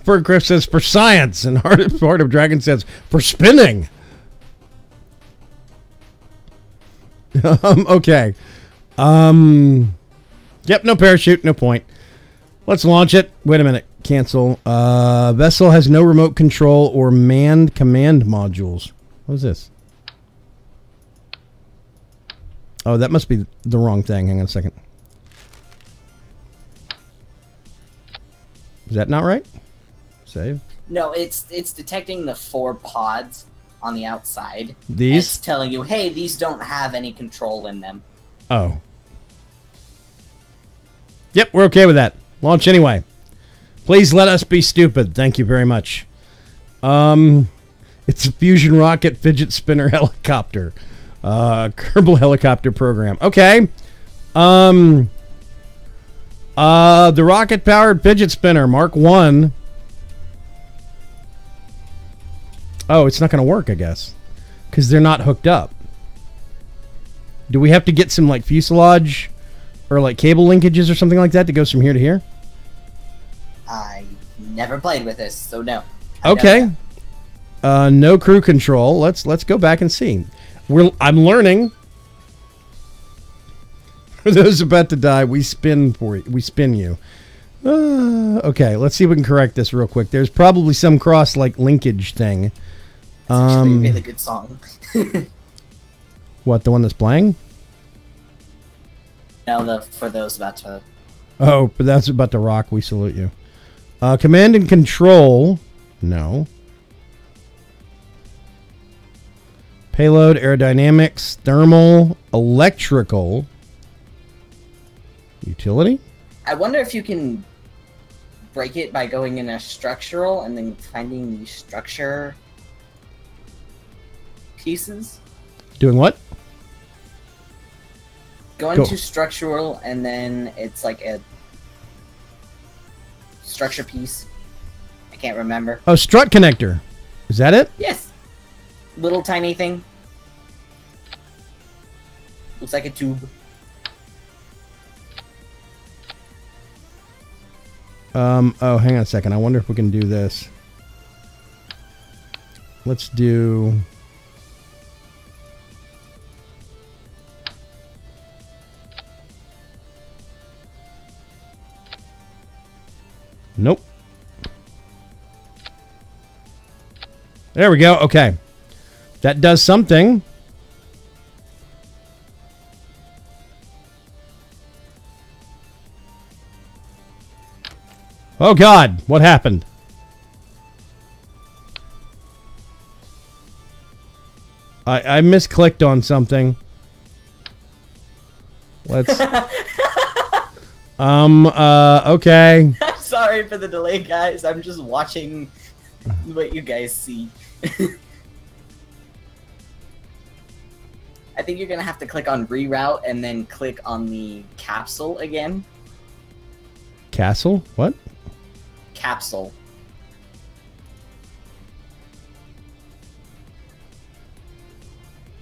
Speaker 1: Furgriff says for science, and Heart of Dragon says for spinning. Okay. Yep, no parachute, no point. Let's launch it. Wait a minute. Cancel. Vessel has no remote control or manned command modules. What is this? Oh, that must be the wrong thing. Hang on a second. Is that not right? Save.
Speaker 2: No, it's detecting the 4 pods on the outside.
Speaker 1: These?
Speaker 2: It's telling you, hey, these don't have any control in them.
Speaker 1: Oh. Yep, we're okay with that. Launch anyway. Please let us be stupid. Thank you very much. It's a fusion rocket fidget spinner helicopter. Kerbal helicopter program. Okay. The rocket powered fidget spinner Mark 1. Oh, it's not going to work, I guess, because they're not hooked up. Do we have to get some like fuselage or like cable linkages or something like that to go from here to here?
Speaker 2: I never played with this, so no.
Speaker 1: Okay. No crew control. Let's go back and see. I'm learning. For those about to die, we spin for you. We spin you. Okay, let's see if we can correct this real quick. There's probably some cross like linkage thing.
Speaker 2: It's actually a really good song.
Speaker 1: What, the one that's playing?
Speaker 2: No, for those about to.
Speaker 1: Oh, but that's about to rock. We salute you. Command and control. No. Payload, aerodynamics, thermal, electrical, utility.
Speaker 2: I wonder if you can break it by going in a structural and then finding the structure pieces.
Speaker 1: Doing what?
Speaker 2: Going to structural and then it's like a structure piece. I can't remember.
Speaker 1: Oh, strut connector. Is that it?
Speaker 2: Yes. Little tiny thing. Looks like a tube.
Speaker 1: Oh, hang on a second. I wonder if we can do this. Let's do... Nope. There we go. Okay. That does something. Oh God, what happened? I misclicked on something. Let's okay.
Speaker 2: I'm sorry for the delay, guys. I'm just watching what you guys see. I think you're gonna have to click on reroute and then click on the capsule again.
Speaker 1: Castle? What?
Speaker 2: Capsule.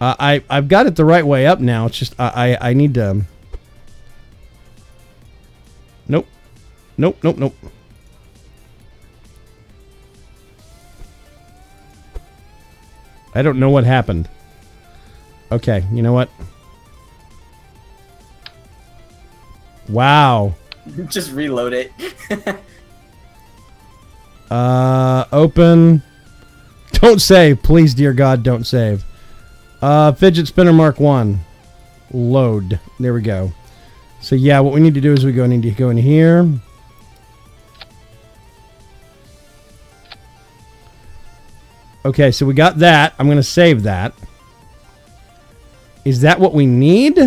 Speaker 1: I've got it the right way up now. It's just I need to. Nope. Nope. Nope. Nope. I don't know what happened. Okay, you know what? Wow.
Speaker 2: Just reload it.
Speaker 1: Open. Don't save, please, dear God, don't save. Fidget spinner Mark 1. Load. There we go. So yeah, what we need to do is need to go in here. Okay, so we got that. I'm going to save that. Is that what we need?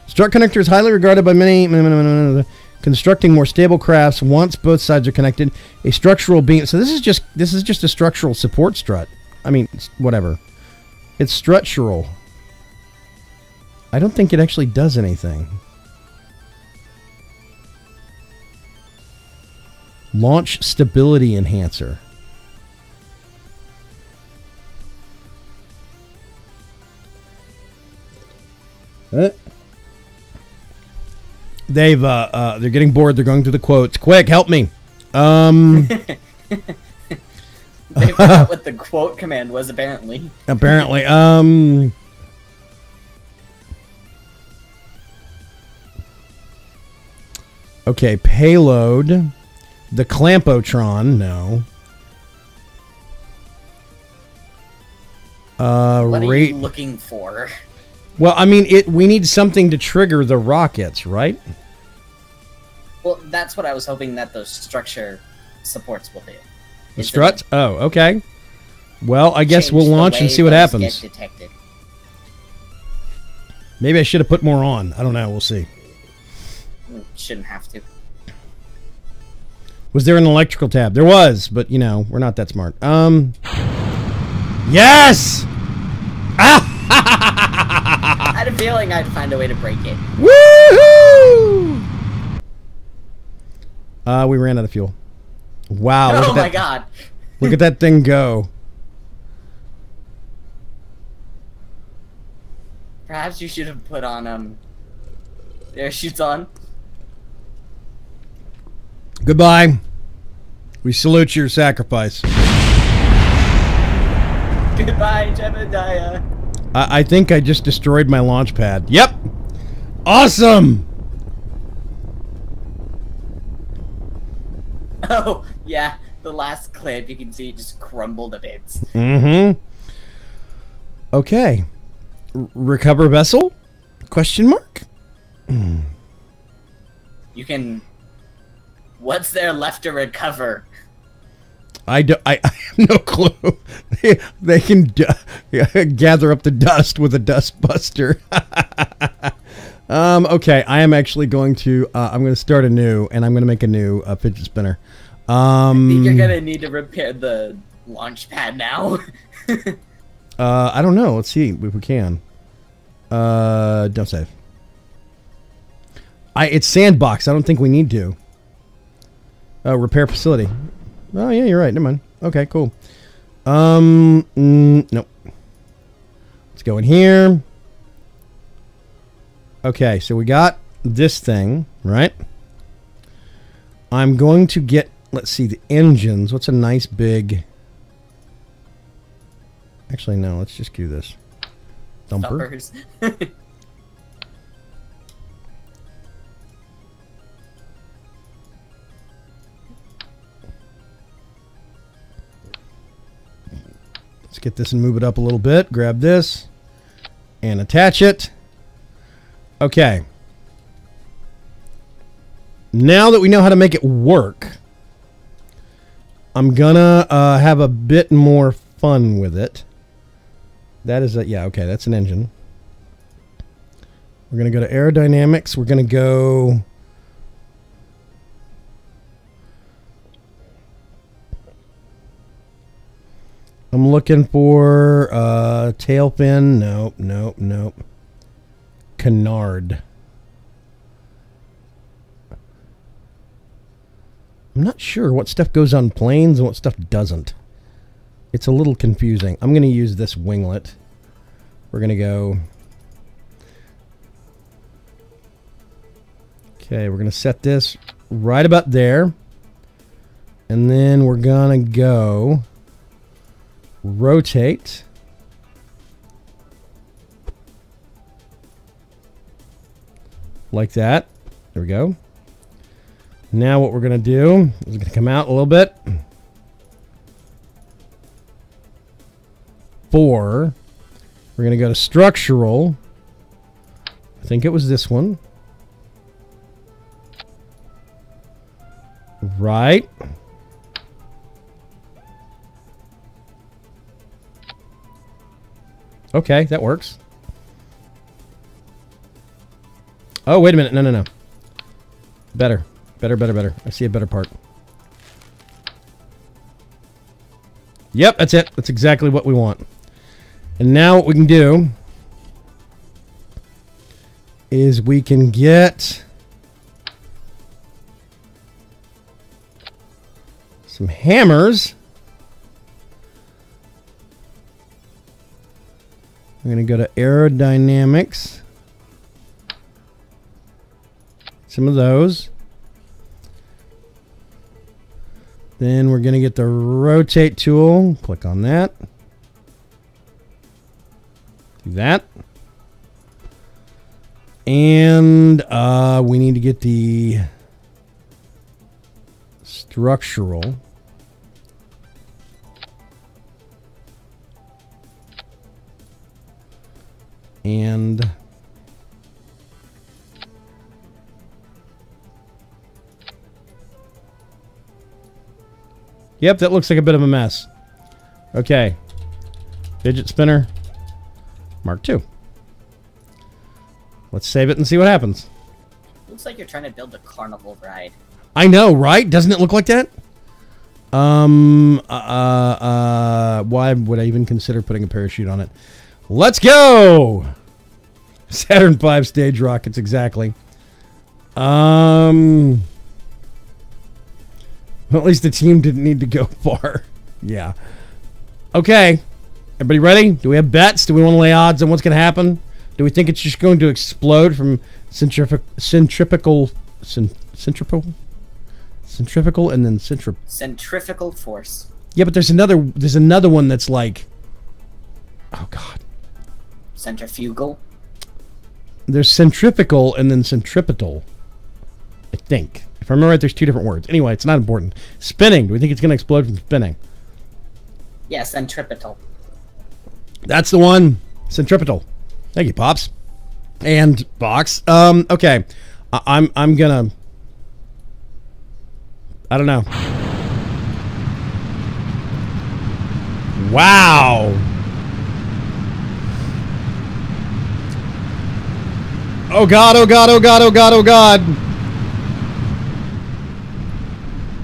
Speaker 1: Strut connector is highly regarded by many. Constructing more stable crafts once both sides are connected. A structural beam. So this is just a structural support strut. I mean, whatever. It's structural. I don't think it actually does anything. Launch stability enhancer. They're getting bored. They're going through the quotes. Quick, help me.
Speaker 2: They forgot what the quote command was, apparently.
Speaker 1: Apparently. Okay, payload. The Clampotron, no.
Speaker 2: What are you looking for?
Speaker 1: Well, I mean, we need something to trigger the rockets, right?
Speaker 2: Well, that's what I was hoping that those structure supports will do.
Speaker 1: The struts? Oh, okay. Well, I guess we'll launch and see what happens.
Speaker 2: Detected.
Speaker 1: Maybe I should have put more on. I don't know. We'll see.
Speaker 2: Shouldn't have to.
Speaker 1: Was there an electrical tab? There was, but, you know, we're not that smart. Yes! Ah!
Speaker 2: I had a feeling I'd find a way to break it.
Speaker 1: Woohoo! We ran out of fuel. Wow.
Speaker 2: Oh my god.
Speaker 1: Look at that thing go.
Speaker 2: Perhaps you should have put on, parachutes on.
Speaker 1: Goodbye. We salute your sacrifice.
Speaker 2: Goodbye, Jebediah.
Speaker 1: I think I just destroyed my launch pad. Yep. Awesome.
Speaker 2: Oh, yeah. The last clip, you can see it just crumbled to bits.
Speaker 1: Mm-hmm. Okay. Recover vessel? Question mark?
Speaker 2: You can... What's there left to recover?
Speaker 1: I have no clue. They can gather up the dust with a dust buster. Okay, I am actually going to... I'm going to start anew, and I'm going to make a new fidget spinner.
Speaker 2: I think you're going to need to repair the launch pad now.
Speaker 1: I don't know. Let's see if we can. Don't save. It's sandbox. I don't think we need to. Repair facility. Oh, yeah, you're right. Never mind. Okay, cool. Nope. Let's go in here. Okay, so we got this thing, right? I'm going to get, let's see, the engines. What's a nice big... Actually, no, let's just do this. Thumper. Let's get this and move it up a little bit. Grab this and attach it. Okay. Now that we know how to make it work, I'm gonna have a bit more fun with it. That is a, yeah, okay, that's an engine. We're gonna go to aerodynamics. We're gonna go... I'm looking for tail fin. Nope, nope, nope. Canard. I'm not sure what stuff goes on planes and what stuff doesn't. It's a little confusing. I'm going to use this winglet. We're going to go... Okay, we're going to set this right about there. And then we're going to go... rotate. Like that. There we go. Now what we're going to do is going to come out a little bit. 4. We're going to go to structural. I think it was this one. Right. Okay, that works. Oh, wait a minute. No. Better. Better. I see a better part. Yep, that's it. That's exactly what we want. And now what we can do is we can get some hammers. We're going to go to aerodynamics. Some of those. Then we're going to get the rotate tool. Click on that. Do that. And we need to get the structural. And yep, that looks like a bit of a mess. Okay. Fidget spinner. Mark II. Let's save it and see what happens.
Speaker 2: Looks like you're trying to build a carnival ride.
Speaker 1: I know, right? Doesn't it look like that? Why would I even consider putting a parachute on it? Let's go! Saturn V stage rockets, exactly. Well, at least the team didn't need to go far. Yeah. Okay. Everybody ready? Do we have bets? Do we want to lay odds on what's going to happen? Do we think it's just going to explode from centrifugal and then
Speaker 2: centrifugal force.
Speaker 1: Yeah, but there's another one that's like, oh god.
Speaker 2: Centrifugal.
Speaker 1: There's centrifugal and then centripetal. I think. If I remember right, there's two different words. Anyway, it's not important. Spinning. Do we think it's going to explode from spinning?
Speaker 2: Yeah, centripetal.
Speaker 1: That's the one. Centripetal. Thank you, Pops. And Box. Okay. I'm gonna... I don't know. Wow. Oh god, oh god, oh god, oh god, oh god.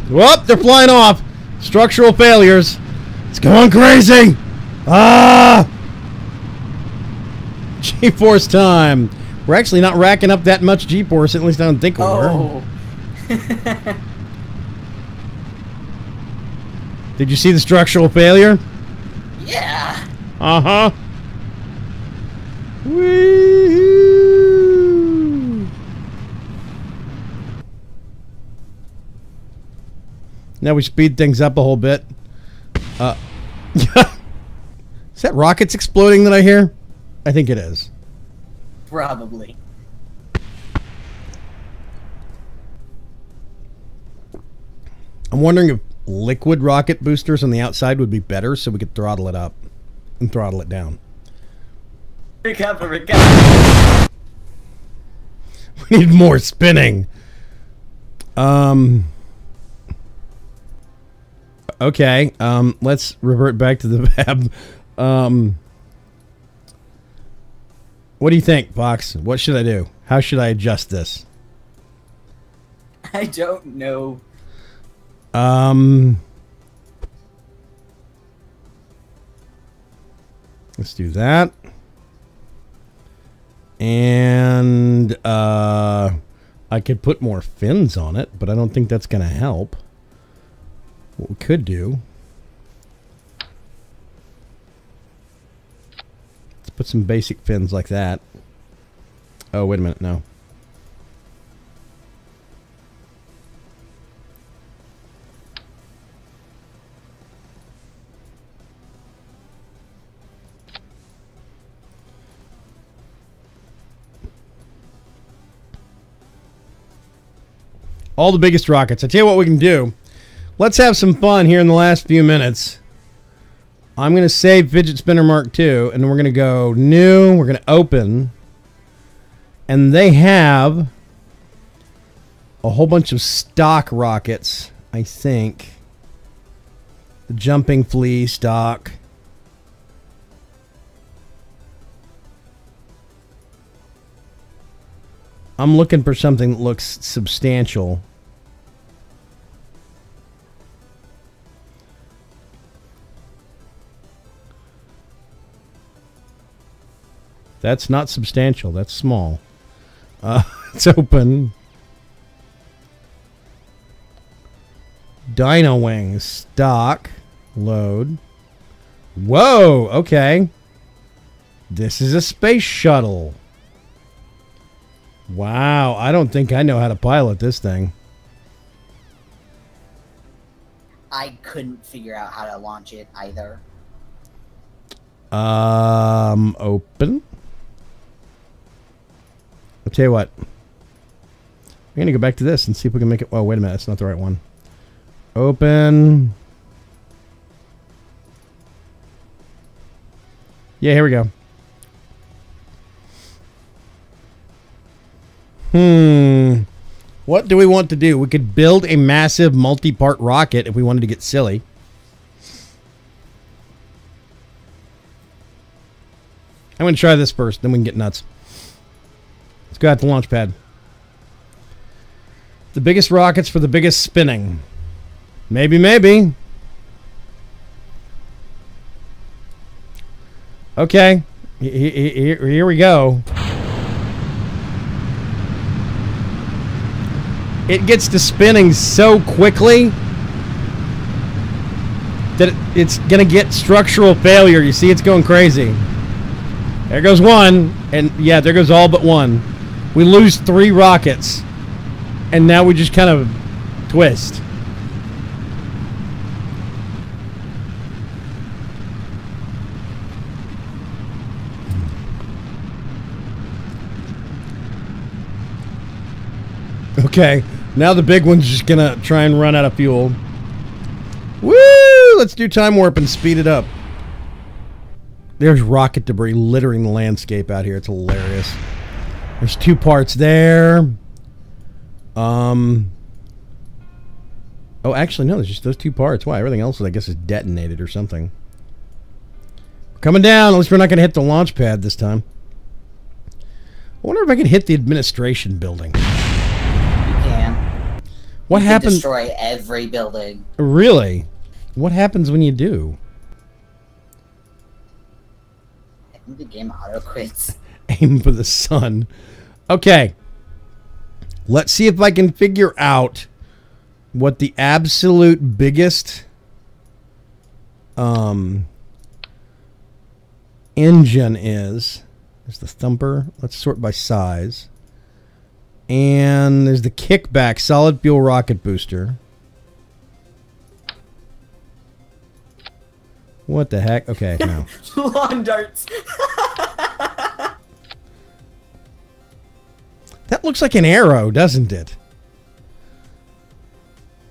Speaker 1: Whoop, they're flying off. Structural failures. It's going crazy. Ah! G-force time. We're actually not racking up that much G-force, at least I don't think we were. Did you see the structural failure?
Speaker 2: Yeah.
Speaker 1: Uh-huh. Woo! Now we speed things up a whole bit. Is that rockets exploding that I hear? I think it is.
Speaker 2: Probably.
Speaker 1: I'm wondering if liquid rocket boosters on the outside would be better so we could throttle it up and throttle it down.
Speaker 2: Recover.
Speaker 1: We need more spinning. Okay. Let's revert back to the Vab. What do you think, Box? What should I do? How should I adjust this?
Speaker 2: I don't know.
Speaker 1: Let's do that. And I could put more fins on it, but I don't think that's going to help. What we could do, let's put some basic fins like that. Oh, wait a minute, no. All the biggest rockets. I tell you what we can do. Let's have some fun here in the last few minutes. I'm going to save Fidget Spinner Mark II, and then we're going to go new. We're going to open. And they have a whole bunch of stock rockets, I think. The jumping flea stock. I'm looking for something that looks substantial. That's not substantial. That's small. It's open. Dino wings. Stock. Load. Whoa! Okay. This is a space shuttle. Wow. I don't think I know how to pilot this thing.
Speaker 2: I couldn't figure out how to launch it either.
Speaker 1: Open. I'll tell you what. We're going to go back to this and see if we can make it. Oh, wait a minute. That's not the right one. Open. Yeah, here we go. What do we want to do? We could build a massive multi-part rocket if we wanted to get silly. I'm going to try this first, then we can get nuts. Let's go at the launch pad. The biggest rockets for the biggest spinning. Maybe, maybe. Okay. Here we go. It gets to spinning so quickly that it's going to get structural failure. You see, it's going crazy. There goes one. And yeah, there goes all but one. We lose 3 rockets. And now we just kind of twist. Okay, now the big one's just gonna try and run out of fuel. Woo! Let's do time warp and speed it up. There's rocket debris littering the landscape out here. It's hilarious. There's 2 parts there. Oh, actually, no, there's just those 2 parts. Why? Everything else, I guess, is detonated or something. We're coming down. At least we're not going to hit the launch pad this time. I wonder if I can hit the administration building.
Speaker 2: You can.
Speaker 1: What happens?
Speaker 2: Destroy every building.
Speaker 1: Really? What happens when you do?
Speaker 2: I think the game auto quits.
Speaker 1: Aim for the sun. Okay. Let's see if I can figure out what the absolute biggest engine is. There's the thumper. Let's sort by size. And there's the kickback solid fuel rocket booster. What the heck? Okay, no.
Speaker 2: Lawn darts.
Speaker 1: That looks like an arrow, doesn't it?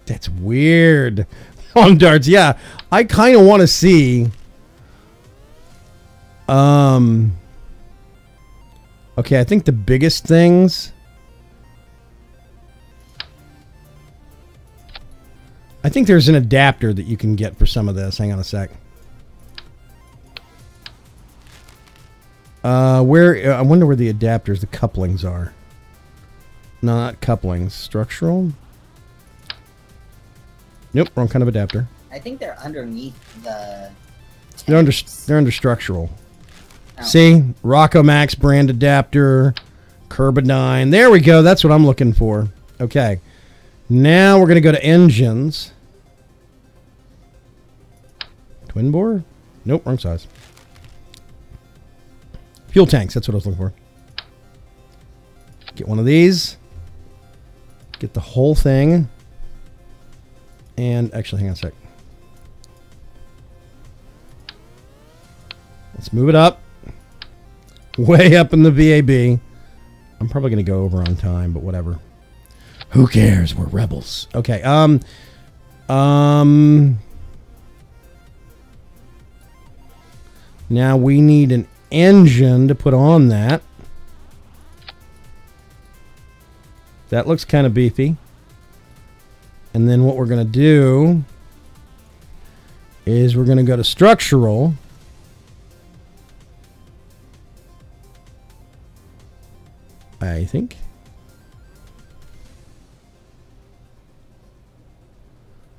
Speaker 1: That's weird. Lawn darts, yeah. I kind of want to see. Okay, I think the biggest things. I think there's an adapter that you can get for some of this. Hang on a sec. I wonder where the adapters, the couplings are. No, not couplings. Structural? Nope, wrong kind of adapter.
Speaker 2: I think they're underneath the...
Speaker 1: They're under structural.
Speaker 2: Oh.
Speaker 1: See? Rockomax brand adapter. Carbonine. There we go. That's what I'm looking for. Okay. Now we're going to go to engines. Twin bore? Nope, wrong size. Fuel tanks. That's what I was looking for. Get one of these. Get the whole thing. And actually, hang on a sec. Let's move it up. Way up in the VAB. I'm probably going to go over on time, but whatever. Who cares? We're rebels. Okay. Now we need an engine to put on that. That looks kind of beefy. And then what we're going to do is we're going to go to structural. I think.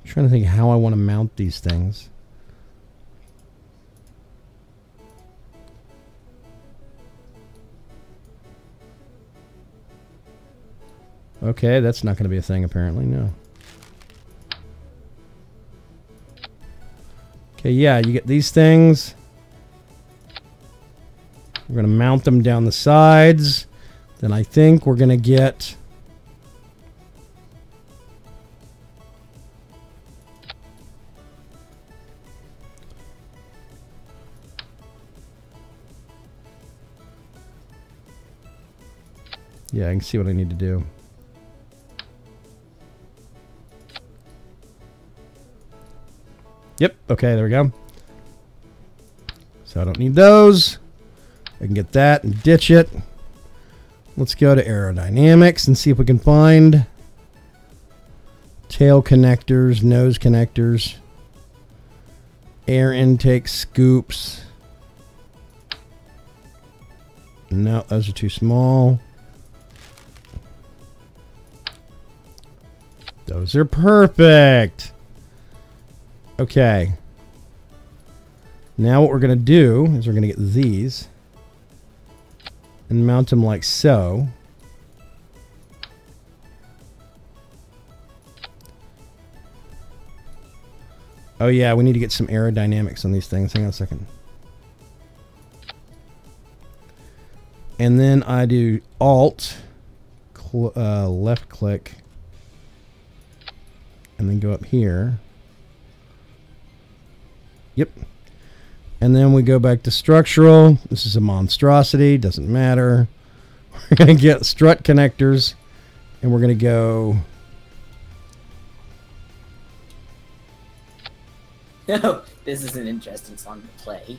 Speaker 1: I'm trying to think how I want to mount these things. Okay, that's not going to be a thing apparently, no. Okay, yeah, you get these things. We're going to mount them down the sides. Then I think we're going to get... Yeah, I can see what I need to do. Yep, okay, there we go. So I don't need those. I can get that and ditch it. Let's go to aerodynamics and see if we can find tail connectors, nose connectors, air intake scoops. No, those are too small. Those are perfect. Okay. Now what we're going to do is we're going to get these and mount them like so. Oh yeah, we need to get some aerodynamics on these things. Hang on a second. And then I do Alt, left click, and then go up here. Yep. And then we go back to structural. This is a monstrosity. Doesn't matter. We're going to get strut connectors. And we're going to go...
Speaker 2: Oh, this is an interesting song to play.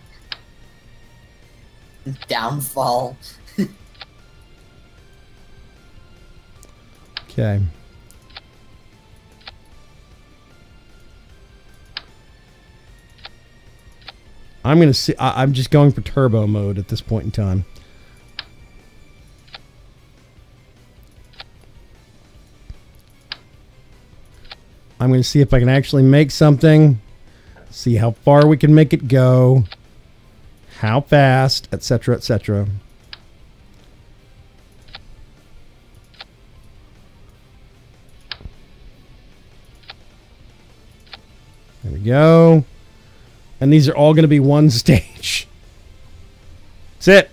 Speaker 2: Downfall.
Speaker 1: Okay. I'm going to see... I'm just going for turbo mode at this point in time. I'm going to see if I can actually make something. See how far we can make it go. How fast, etc., etc. There we go. And these are all going to be one stage. That's it.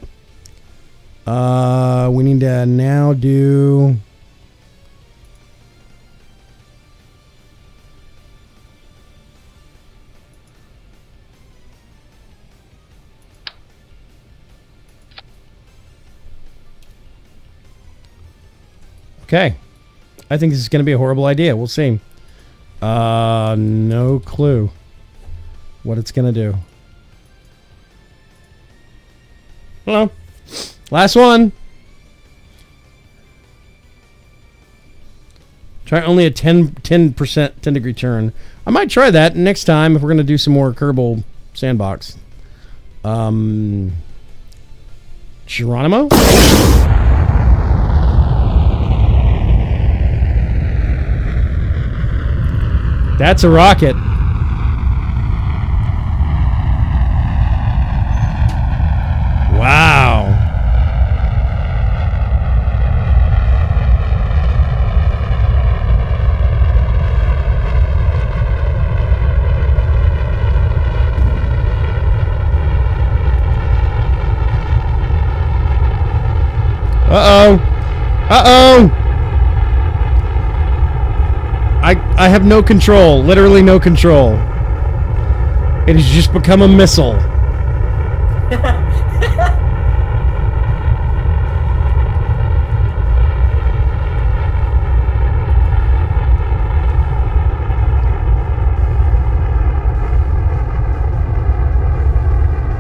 Speaker 1: We need to now do... Okay. I think this is going to be a horrible idea. We'll see. No clue what it's going to do. Hello. Last one. Try only a 10% 10 degree turn. I might try that next time if we're going to do some more Kerbal Sandbox. Geronimo? That's a rocket. Wow. Uh-oh. Uh-oh. I have no control. Literally no control. It has just become a missile.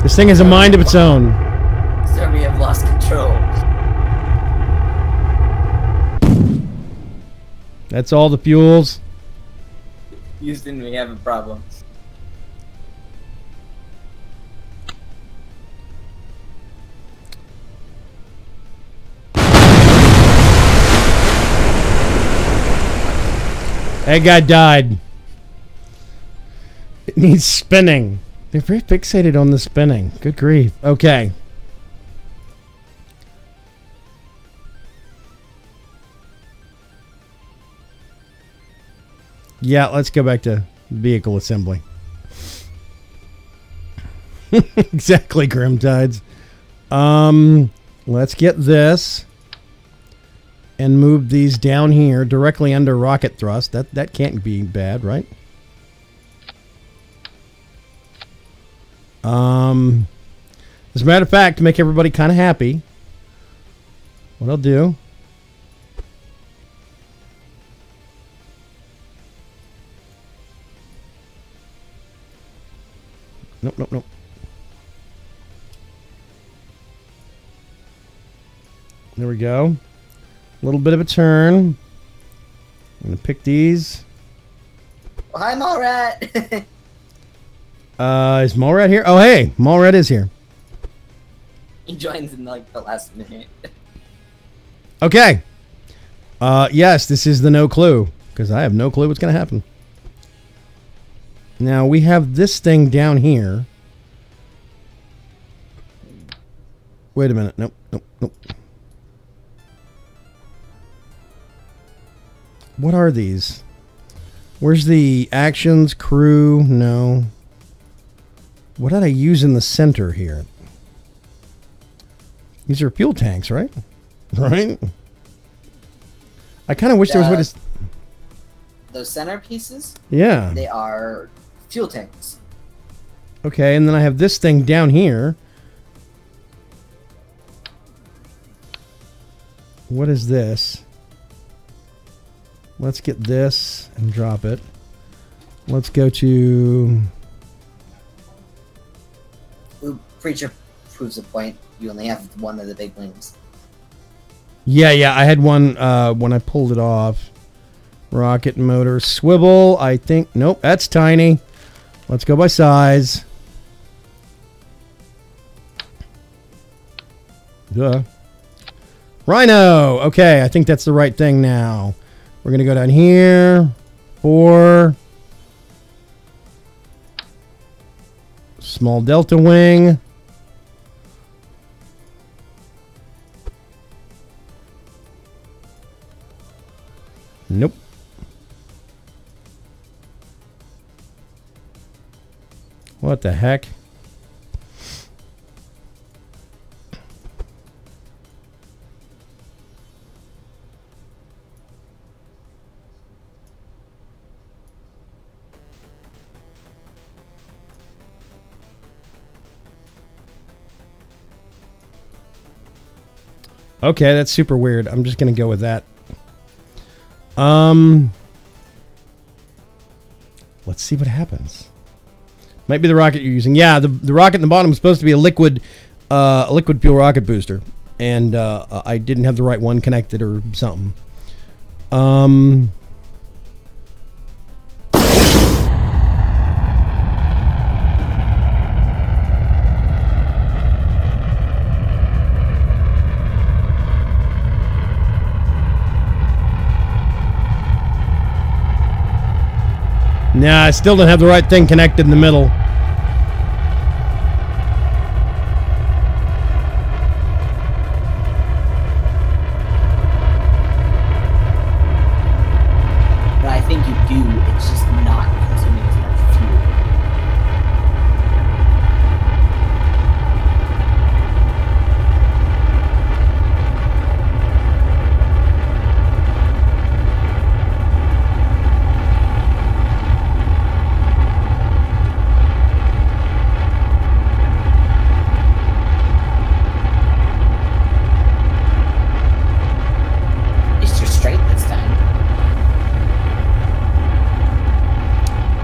Speaker 1: This thing has a mind of its own.
Speaker 2: Sir, we have lost control.
Speaker 1: That's all the fuels.
Speaker 2: Houston, we have a problem.
Speaker 1: That guy died. It needs spinning. They're very fixated on the spinning. Good grief. Okay. Yeah, let's go back to vehicle assembly. Exactly, Grimtides. Let's get this and move these down here directly under rocket thrust. That can't be bad, right? As a matter of fact, to make everybody kind of happy, what I'll do. Nope. There we go. A little bit of a turn. I'm going to pick these.
Speaker 2: Oh, hi, Mallrat!
Speaker 1: Is Mallrat here? Oh, hey, Mallrat is here.
Speaker 2: He joins in like the last minute.
Speaker 1: Okay. Yes, this is the no clue, because I have no clue what's going to happen. Now, we have this thing down here. Wait a minute. Nope. What are these? Where's the actions, crew? No. What did I use in the center here? These are fuel tanks, right? Right? I kind of wish there was a way to...
Speaker 2: Those centerpieces?
Speaker 1: Yeah.
Speaker 2: They are fuel tanks.
Speaker 1: Okay, and then I have this thing down here. What is this? Let's get this and drop it. Let's go to...
Speaker 2: Ooh, Preacher proves a point. You only have one of the big wings.
Speaker 1: Yeah, I had one when I pulled it off. Rocket motor swivel, I think. Nope, that's tiny. Let's go by size. Duh. Rhino! Okay, I think that's the right thing now. We're going to go down here. 4. Small delta wing. Nope. What the heck? Okay, that's super weird. I'm just going to go with that. Let's see what happens. Might be the rocket you're using. Yeah, the rocket in the bottom is supposed to be a liquid fuel rocket booster, and I didn't have the right one connected or something. Nah, I still don't have the right thing connected in the middle.
Speaker 2: But I think you do. It's just not consuming as much fuel.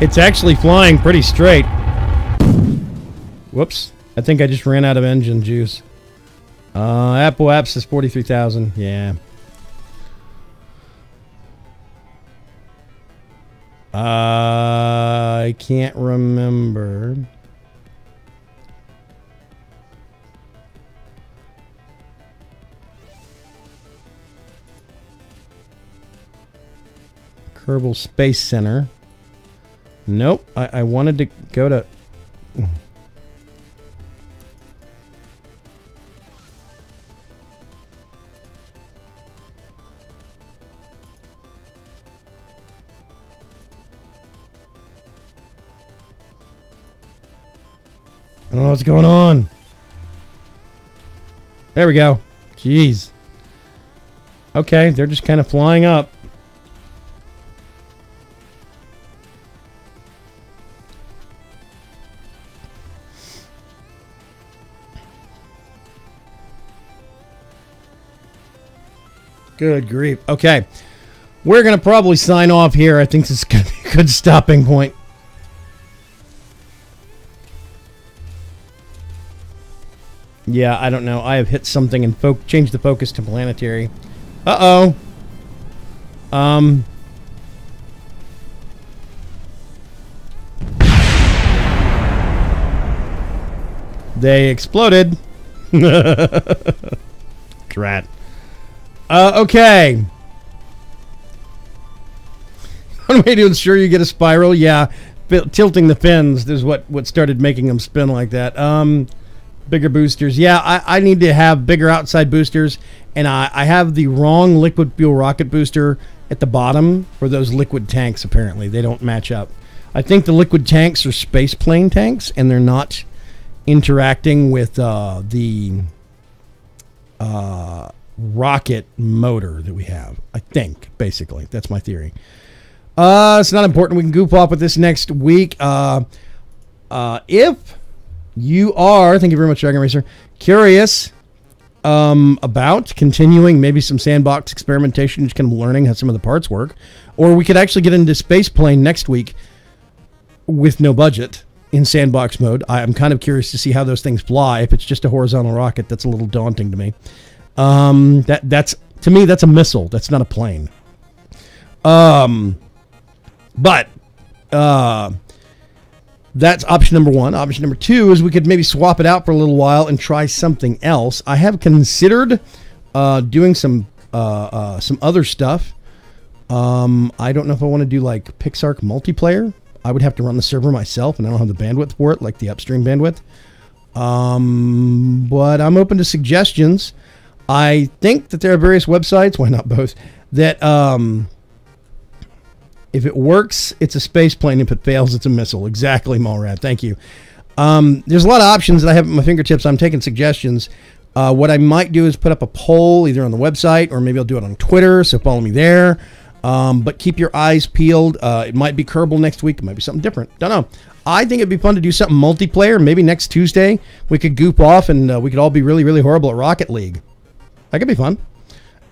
Speaker 1: It's actually flying pretty straight. Whoops. I think I just ran out of engine juice. Apple Apps is 43,000. Yeah. I can't remember. Kerbal Space Center. Nope. I wanted to go to... I don't know what's going on. There we go. Jeez. Okay, they're just kind of flying up. Good grief. Okay. We're going to probably sign off here. I think this is going to be a good stopping point. Yeah, I don't know. I have hit something and changed the focus to planetary. Uh-oh. They exploded. Drat. Okay. One way to ensure you get a spiral, yeah, tilting the fins is what started making them spin like that. Bigger boosters. Yeah, I need to have bigger outside boosters, and I have the wrong liquid fuel rocket booster at the bottom for those liquid tanks, apparently. They don't match up. I think the liquid tanks are space plane tanks, and they're not interacting with the rocket motor that we have. I think, basically. That's my theory. It's not important. We can goof off with this next week. If you are, thank you very much, Dragon Racer, curious about continuing maybe some sandbox experimentation, just kind of learning how some of the parts work, or we could actually get into space plane next week with no budget in sandbox mode. I'm kind of curious to see how those things fly. If it's just a horizontal rocket, that's a little daunting to me. That's to me, that's a missile. That's not a plane. But that's option number one. Option number two is we could maybe swap it out for a little while and try something else. I have considered doing some other stuff. I don't know if I want to do like Pixark multiplayer. I would have to run the server myself, and I don't have the bandwidth for it, like the upstream bandwidth. But I'm open to suggestions. I think that there are various websites, why not both, that if it works, it's a space plane. If it fails, it's a missile. Exactly, Malrad. Thank you. There's a lot of options that I have at my fingertips. I'm taking suggestions. What I might do is put up a poll either on the website or maybe I'll do it on Twitter, so follow me there. But keep your eyes peeled. It might be Kerbal next week. It might be something different. Don't know. I think it'd be fun to do something multiplayer. Maybe next Tuesday we could goop off and we could all be really, really horrible at Rocket League. That could be fun.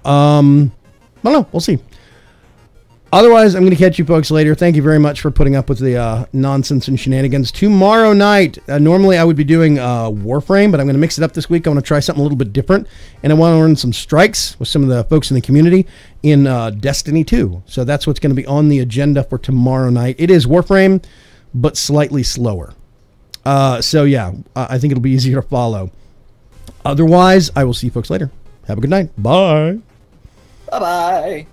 Speaker 1: I don't know. We'll see. Otherwise, I'm going to catch you folks later. Thank you very much for putting up with the nonsense and shenanigans. Tomorrow night, normally I would be doing Warframe, but I'm going to mix it up this week. I want to try something a little bit different, and I want to learn some strikes with some of the folks in the community in Destiny 2. So that's what's going to be on the agenda for tomorrow night. It is Warframe, but slightly slower. So yeah, I think it'll be easier to follow. Otherwise, I will see you folks later. Have a good night. Bye.
Speaker 2: Bye-bye.